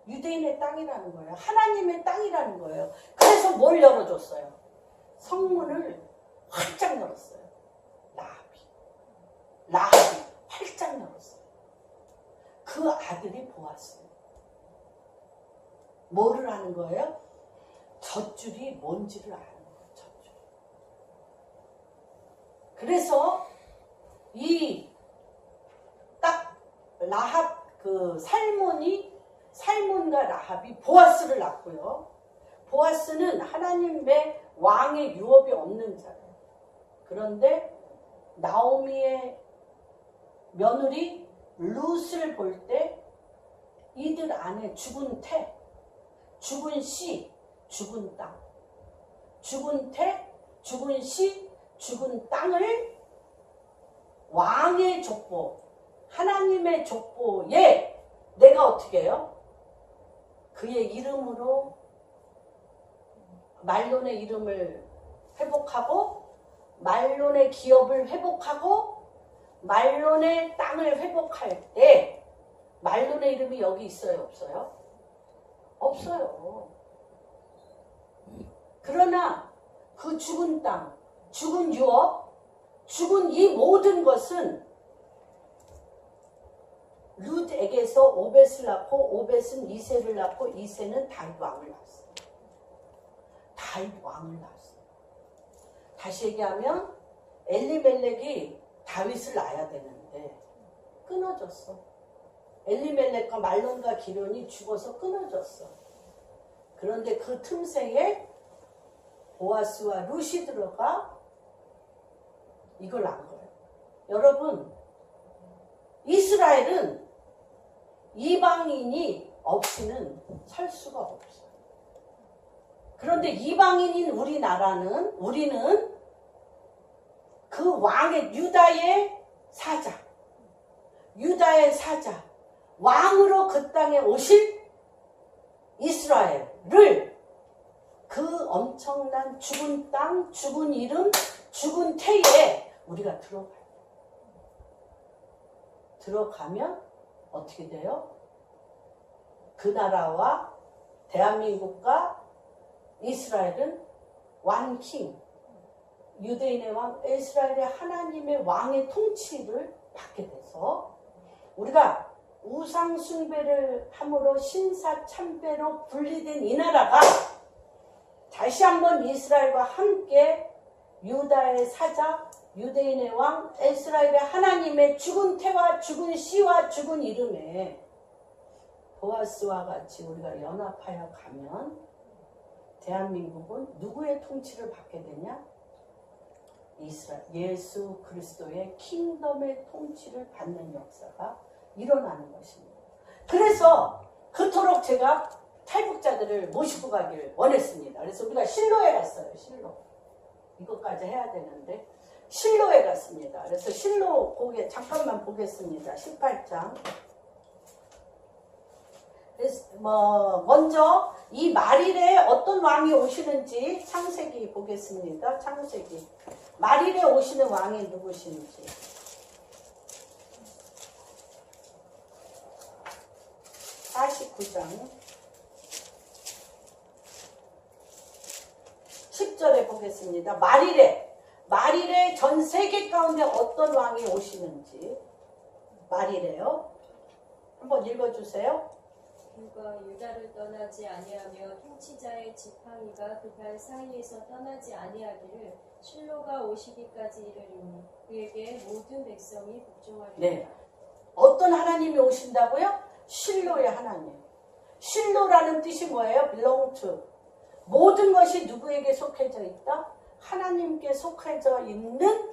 유대인의 땅이라는 거예요. 하나님의 땅이라는 거예요. 그래서 뭘 열어줬어요? 성문을 활짝 열었어요. 라합이 활짝 열었어요. 그 아들이 보았어요. 뭐를 아는 거예요? 젖줄이 뭔지를 아는 거예요. 젖줄. 그래서 이 딱 라합, 그 살몬과 라합이 보아스를 낳고요. 보아스는 하나님의 왕의 유업이 없는 자예요. 그런데 나오미의 며느리 룻을 볼 때 이들 안에 죽은 태, 죽은 씨, 죽은 땅, 죽은 태, 죽은 씨, 죽은 땅을 왕의 족보, 하나님의 족보에 내가 어떻게 해요? 그의 이름으로 말론의 이름을 회복하고, 말론의 기업을 회복하고, 말론의 땅을 회복할 때 말론의 이름이 여기 있어요, 없어요? 없어요. 그러나 그 죽은 땅, 죽은 유업, 죽은 이 모든 것은 룻에게서 오벳을 낳고, 오벳은 이새를 낳고, 이새는 다윗 왕을 낳았어요. 다시 얘기하면 엘리멜렉이 다윗을 낳아야 되는데 끊어졌어. 엘리멜렉과 말론과 기련이 죽어서 끊어졌어. 그런데 그 틈새에 보아스와 룻이 들어가 이걸 안 거예요. 여러분, 이스라엘은 이방인이 없이는 살 수가 없어요. 그런데 이방인인 우리는 그 왕의 유다의 사자, 왕으로 그 땅에 오실 이스라엘을 그 엄청난 죽은 땅, 죽은 이름, 죽은 태에 우리가 들어가면 어떻게 돼요? 그 나라와 대한민국과 이스라엘은 완킹, 유대인의 왕, 이스라엘의 하나님의 왕의 통치를 받게 돼서 우리가 우상 숭배를 함으로 신사참배로 분리된 이 나라가 다시 한번 이스라엘과 함께 유다의 사자, 유대인의 왕, 이스라엘의 하나님의 죽은 태와 죽은 씨와 죽은 이름에 보아스와 같이 우리가 연합하여 가면 대한민국은 누구의 통치를 받게 되냐? 이스라엘, 예수 그리스도의 킹덤의 통치를 받는 역사가 일어나는 것입니다. 그래서 그토록 제가 탈북자들을 모시고 가기를 원했습니다. 그래서 우리가 실로에 갔어요. 실로. 이것까지 해야 되는데 실로에 갔습니다. 그래서 실로 잠깐만 보겠습니다. 18장. 먼저 이 말일에 어떤 왕이 오시는지 창세기 보겠습니다. 창세기. 말일에 오시는 왕이 누구신지. 49장 10절에 보겠습니다. 말일에 전 세계 가운데 어떤 왕이 오시는지. 말일에요. 한번 읽어주세요. 그가 유다를 떠나지 아니하며 통치자의 지팡이가 그 발 사이에서 떠나지 아니하기를 실로가 오시기까지 이르리니 그에게 모든 백성이 복종하리라. 네. 어떤 하나님이 오신다고요? 실로의 하나님. 실로라는 뜻이 뭐예요? belong to. 모든 것이 누구에게 속해져 있다? 하나님께 속해져 있는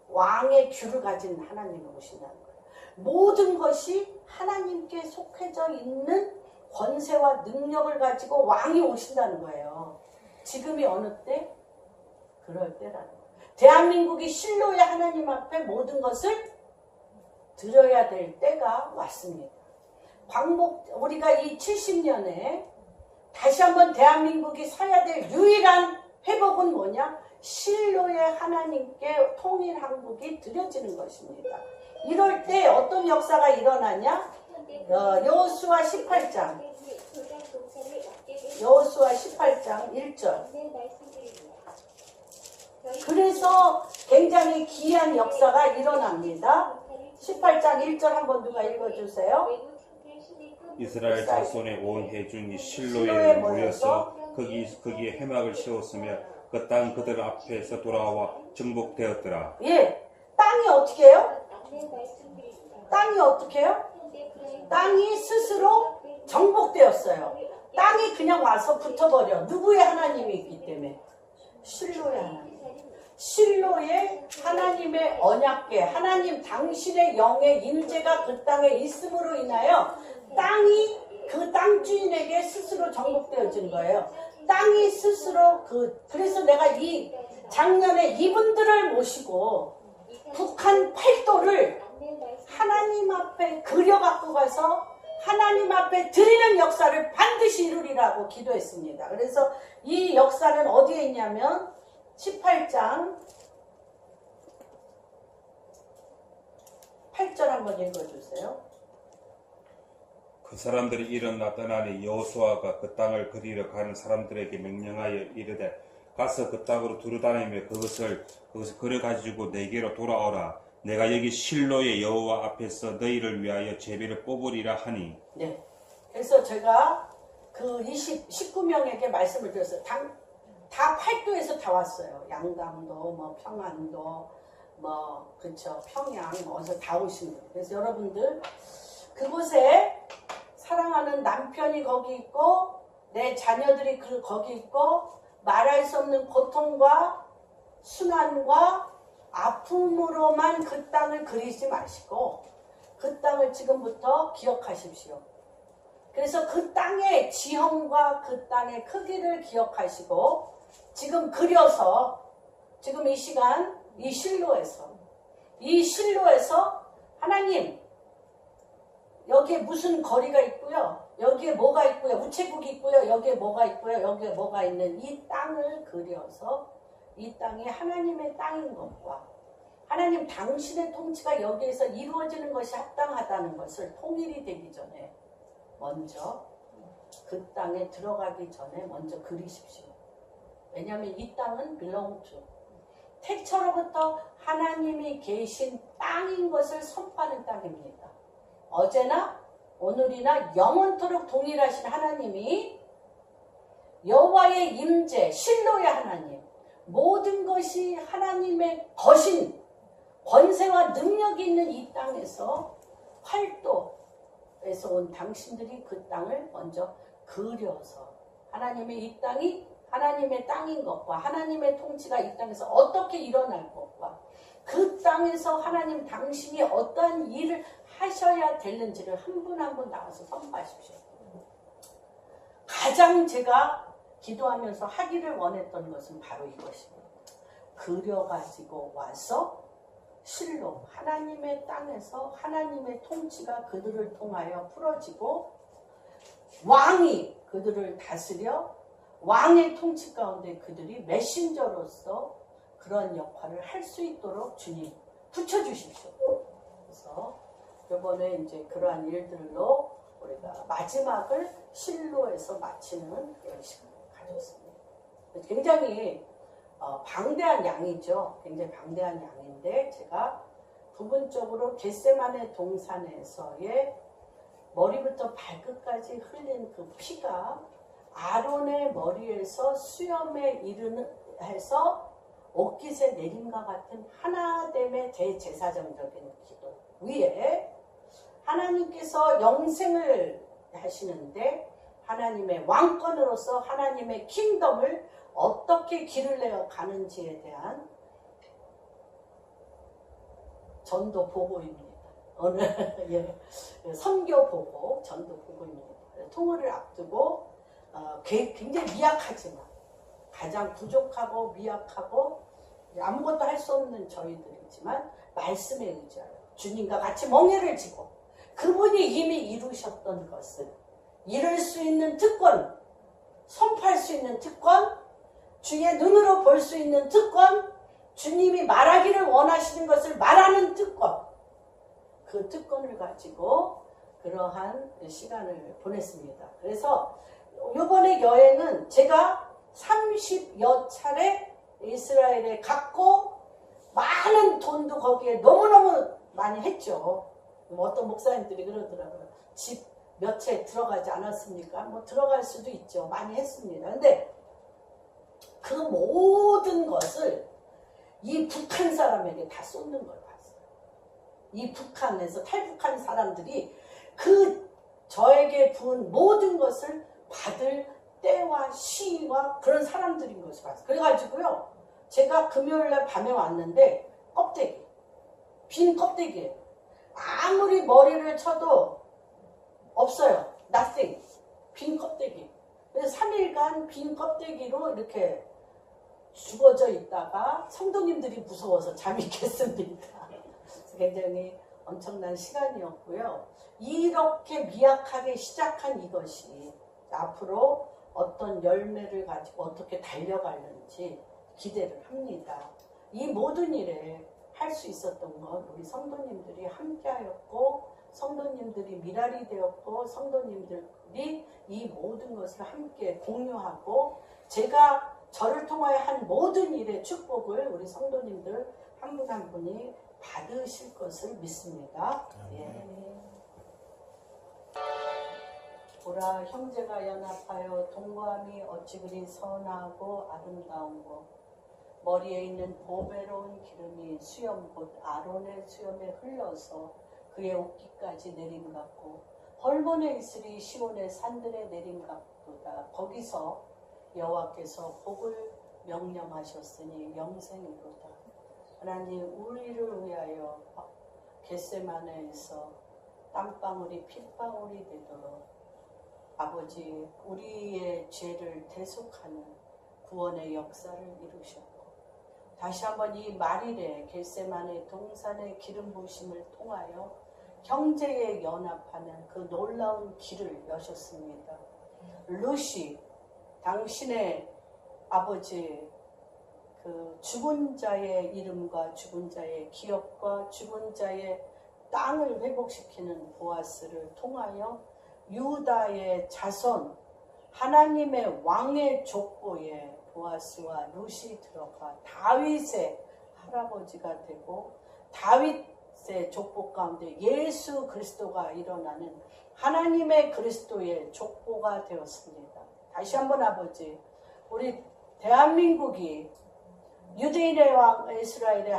왕의 규를 가진 하나님이 오신다는 거예요. 모든 것이 하나님께 속해져 있는 권세와 능력을 가지고 왕이 오신다는 거예요. 지금이 어느 때? 그럴 때라는 거예요. 대한민국이 실로의 하나님 앞에 모든 것을 드려야 될 때가 왔습니다. 우리가 이 70년에 다시 한번 대한민국이 서야 될 유일한 회복은 뭐냐? 실로의 하나님께 통일한국이 드려지는 것입니다. 이럴 때 어떤 역사가 일어나냐? 여호수아 18장 1절. 그래서 굉장히 귀한 역사가 일어납니다. 18장 1절 한번 누가 읽어주세요. 이스라엘 자손의 온 회중이 실로에 모여서 거기에 회막을 세웠으며 그 땅 그들 앞에서 돌아와 정복되었더라. 예, 땅이 어떻게 해요? 땅이 어떻게 해요? 땅이 스스로 정복되었어요. 땅이 그냥 와서 붙어버려. 누구의 하나님이 있기 때문에? 실로의 하나님. 실로의 하나님의 언약궤, 하나님 당신의 영의 임재가 그 땅에 있음으로 인하여 땅이 그 땅 주인에게 스스로 정복되어진 거예요. 땅이 스스로 그래서 내가 이 작년에 이분들을 모시고 북한 팔도를 하나님 앞에 그려갖고 가서 하나님 앞에 드리는 역사를 반드시 이루리라고 기도했습니다. 그래서 이 역사는 어디에 있냐면 18장 8절 한번 읽어주세요. 그 사람들이 일어나 떠나니 여호수아가 그 땅을 그리러 가는 사람들에게 명령하여 이르되 가서 그 땅으로 두루다니며 그것을 그려가지고 내게로 돌아오라. 내가 여기 실로의 여호와 앞에서 너희를 위하여 제비를 뽑으리라 하니. 네. 그래서 제가 그 19명에게 말씀을 드렸어요. 다 팔도에서 다 왔어요. 양강도, 평안도, 뭐 그쵸 평양 어디서 다 오신 거예요. 그래서 여러분들 그곳에 사랑하는 남편이 거기 있고 내 자녀들이 거기 있고 말할 수 없는 고통과 순환과 아픔으로만 그 땅을 그리지 마시고 그 땅을 지금부터 기억하십시오. 그래서 그 땅의 지형과 그 땅의 크기를 기억하시고 지금 그려서 지금 이 시간 이 실로에서 하나님 여기에 무슨 거리가 있고요. 여기에 뭐가 있고요. 우체국이 있고요. 여기에 뭐가 있고요. 여기에 뭐가 있는 이 땅을 그려서 이 땅이 하나님의 땅인 것과 하나님 당신의 통치가 여기에서 이루어지는 것이 합당하다는 것을 통일이 되기 전에 먼저 그 땅에 들어가기 전에 먼저 그리십시오. 왜냐하면 이 땅은 belong to 태초로부터 하나님이 계신 땅인 것을 선포하는 땅입니다. 어제나 오늘이나 영원토록 동일하신 하나님이 여호와의 임재, 실로의 하나님, 모든 것이 하나님의 거신, 권세와 능력이 있는 이 땅에서 활도에서 온 당신들이 그 땅을 먼저 그려서 하나님의 이 땅이 하나님의 땅인 것과 하나님의 통치가 이 땅에서 어떻게 일어날 것과 그 땅에서 하나님 당신이 어떠한 일을 하셔야 되는지를 한 분 한 분 나와서 선포하십시오. 가장 제가 기도하면서 하기를 원했던 것은 바로 이것입니다. 그려가지고 와서 실로 하나님의 땅에서 하나님의 통치가 그들을 통하여 풀어지고 왕이 그들을 다스려 왕의 통치 가운데 그들이 메신저로서 그런 역할을 할 수 있도록 주님 붙여주십시오. 그래서 이번에 이제 그러한 일들로 우리가 마지막을 실로에서 마치는 그런 시간을 가졌습니다. 굉장히 방대한 양이죠. 굉장히 방대한 양인데 제가 부분적으로 겟세마네 동산에서의 머리부터 발끝까지 흘린 그 피가 아론의 머리에서 수염에 이르는 해서 옷깃에 내림과 같은 하나됨의 대제사장적인 기도 위에 하나님께서 영생을 하시는데 하나님의 왕권으로서 하나님의 킹덤을 어떻게 길을 내어 가는지에 대한 전도 보고입니다. 오늘 선교 보고 전도 보고입니다. 통일을 앞두고 굉장히 미약하지만 가장 부족하고 미약하고 아무것도 할 수 없는 저희들이지만 말씀에 의지하여 주님과 같이 멍에를 지고 그분이 이미 이루셨던 것을 이룰 수 있는 특권, 선포할 수 있는 특권, 주의 눈으로 볼 수 있는 특권, 주님이 말하기를 원하시는 것을 말하는 특권, 그 특권을 가지고 그러한 시간을 보냈습니다. 그래서 이번에 여행은 제가 30여 차례 이스라엘에 갔고 많은 돈도 거기에 너무너무 많이 했죠. 어떤 목사님들이 그러더라고요. 집 몇 채 들어가지 않았습니까? 뭐 들어갈 수도 있죠. 많이 했습니다. 근데 그 모든 것을 이 북한 사람에게 다 쏟는 걸 봤어요. 이 북한에서 탈북한 사람들이 그 저에게 부은 모든 것을 받을 때와 시와 그런 사람들인 것을 봤어요. 그래가지고요. 제가 금요일날 밤에 왔는데 껍데기, 빈 껍데기예요. 아무리 머리를 쳐도 없어요. nothing. 빈 껍데기. 그래서 3일간 빈 껍데기로 이렇게 죽어져 있다가 성도님들이 무서워서 잠이 깼습니다. 굉장히 엄청난 시간이었고요. 이렇게 미약하게 시작한 이것이 앞으로 어떤 열매를 가지고 어떻게 달려가는지 기대를 합니다. 이 모든 일에 할 수 있었던 건 우리 성도님들이 함께하였고 성도님들이 미랄이 되었고 성도님들이 이 모든 것을 함께 공유하고 제가 저를 통하여 한 모든 일의 축복을 우리 성도님들 한 분 한 분이 받으실 것을 믿습니다. 예. 보라 형제가 연합하여 동거함이 어찌 그리 선하고 아름다운 거 머리에 있는 보배로운 기름이 수염 곧 아론의 수염에 흘러서 그의 옷깃까지 내림 같고 헐몬의 이슬이 시온의 산들에 내림 같도다. 거기서 여호와께서 복을 명령하셨으니 영생이로다. 하나님, 우리를 위하여 겟세마네에서 땀방울이 핏방울이 되도록 아버지, 우리의 죄를 대속하는 구원의 역사를 이루셨고, 다시 한번 이 말일에 겟세마네 동산의 기름 부으심을 통하여 형제에 연합하는 그 놀라운 길을 여셨습니다. 루시, 당신의 아버지, 그 죽은 자의 이름과 죽은 자의 기업과 죽은 자의 땅을 회복시키는 보아스를 통하여 유다의 자손, 하나님의 왕의 족보에 보아스와 룻이 들어가 다윗의 할아버지가 되고 다윗의 족보 가운데 예수 그리스도가 일어나는 하나님의 그리스도의 족보가 되었습니다. 다시 한번 아버지, 우리 대한민국이 유대인의 왕 이스라엘의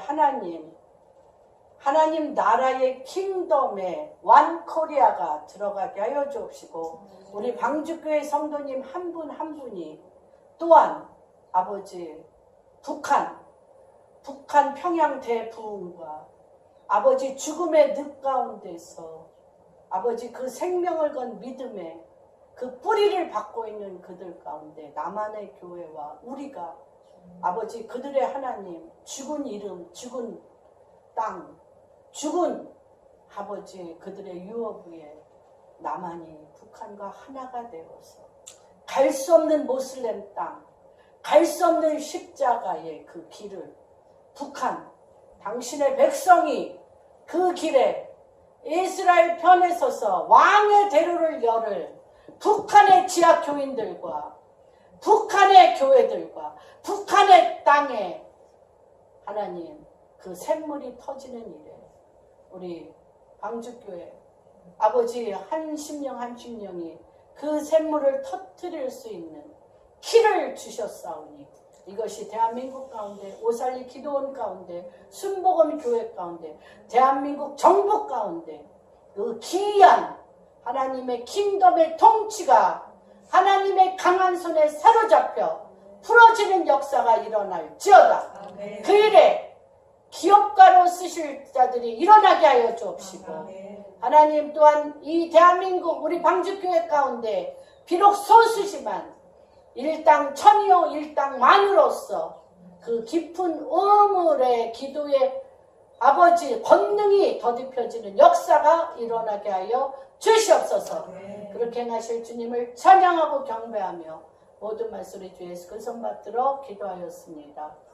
하나님 나라의 킹덤에 완 코리아가 들어가게 하여 주옵시고, 우리 방주교회 성도님 한 분 한 분이 또한 아버지 북한 평양 대부흥과 아버지 죽음의 늪 가운데서 아버지 그 생명을 건 믿음의 그 뿌리를 받고 있는 그들 가운데 남한의 교회와 우리가 아버지 그들의 하나님, 죽은 이름, 죽은 땅, 죽은 아버지 그들의 유업 위에 남한이 북한과 하나가 되어서 갈 수 없는 모슬렘 땅, 갈 수 없는 십자가의 그 길을 북한, 당신의 백성이 그 길에 이스라엘 편에 서서 왕의 대로를 열을 북한의 지하교인들과 북한의 교회들과 북한의 땅에 하나님 그 샘물이 터지는 일에 우리 방주교회 아버지 한 심령이 그 샘물을 터뜨릴 수 있는 키를 주셨사오니 이것이 대한민국 가운데 오살리 기도원 가운데 순복음 교회 가운데 대한민국 정부 가운데 그 기이한 하나님의 킹덤의 통치가 하나님의 강한 손에 사로잡혀 풀어지는 역사가 일어날지어다. 그 일에 기업가로 쓰실 자들이 일어나게 하여 주옵시고, 하나님 또한 이 대한민국 우리 방주교회 가운데 비록 소수지만 일당 천이요 일당 만으로서 그 깊은 우물의 기도의 아버지 권능이 더딥혀지는 역사가 일어나게 하여 주시옵소서. 그렇게 행하실 주님을 찬양하고 경배하며 모든 말씀을 주 예수 그 손 받들어 기도하였습니다.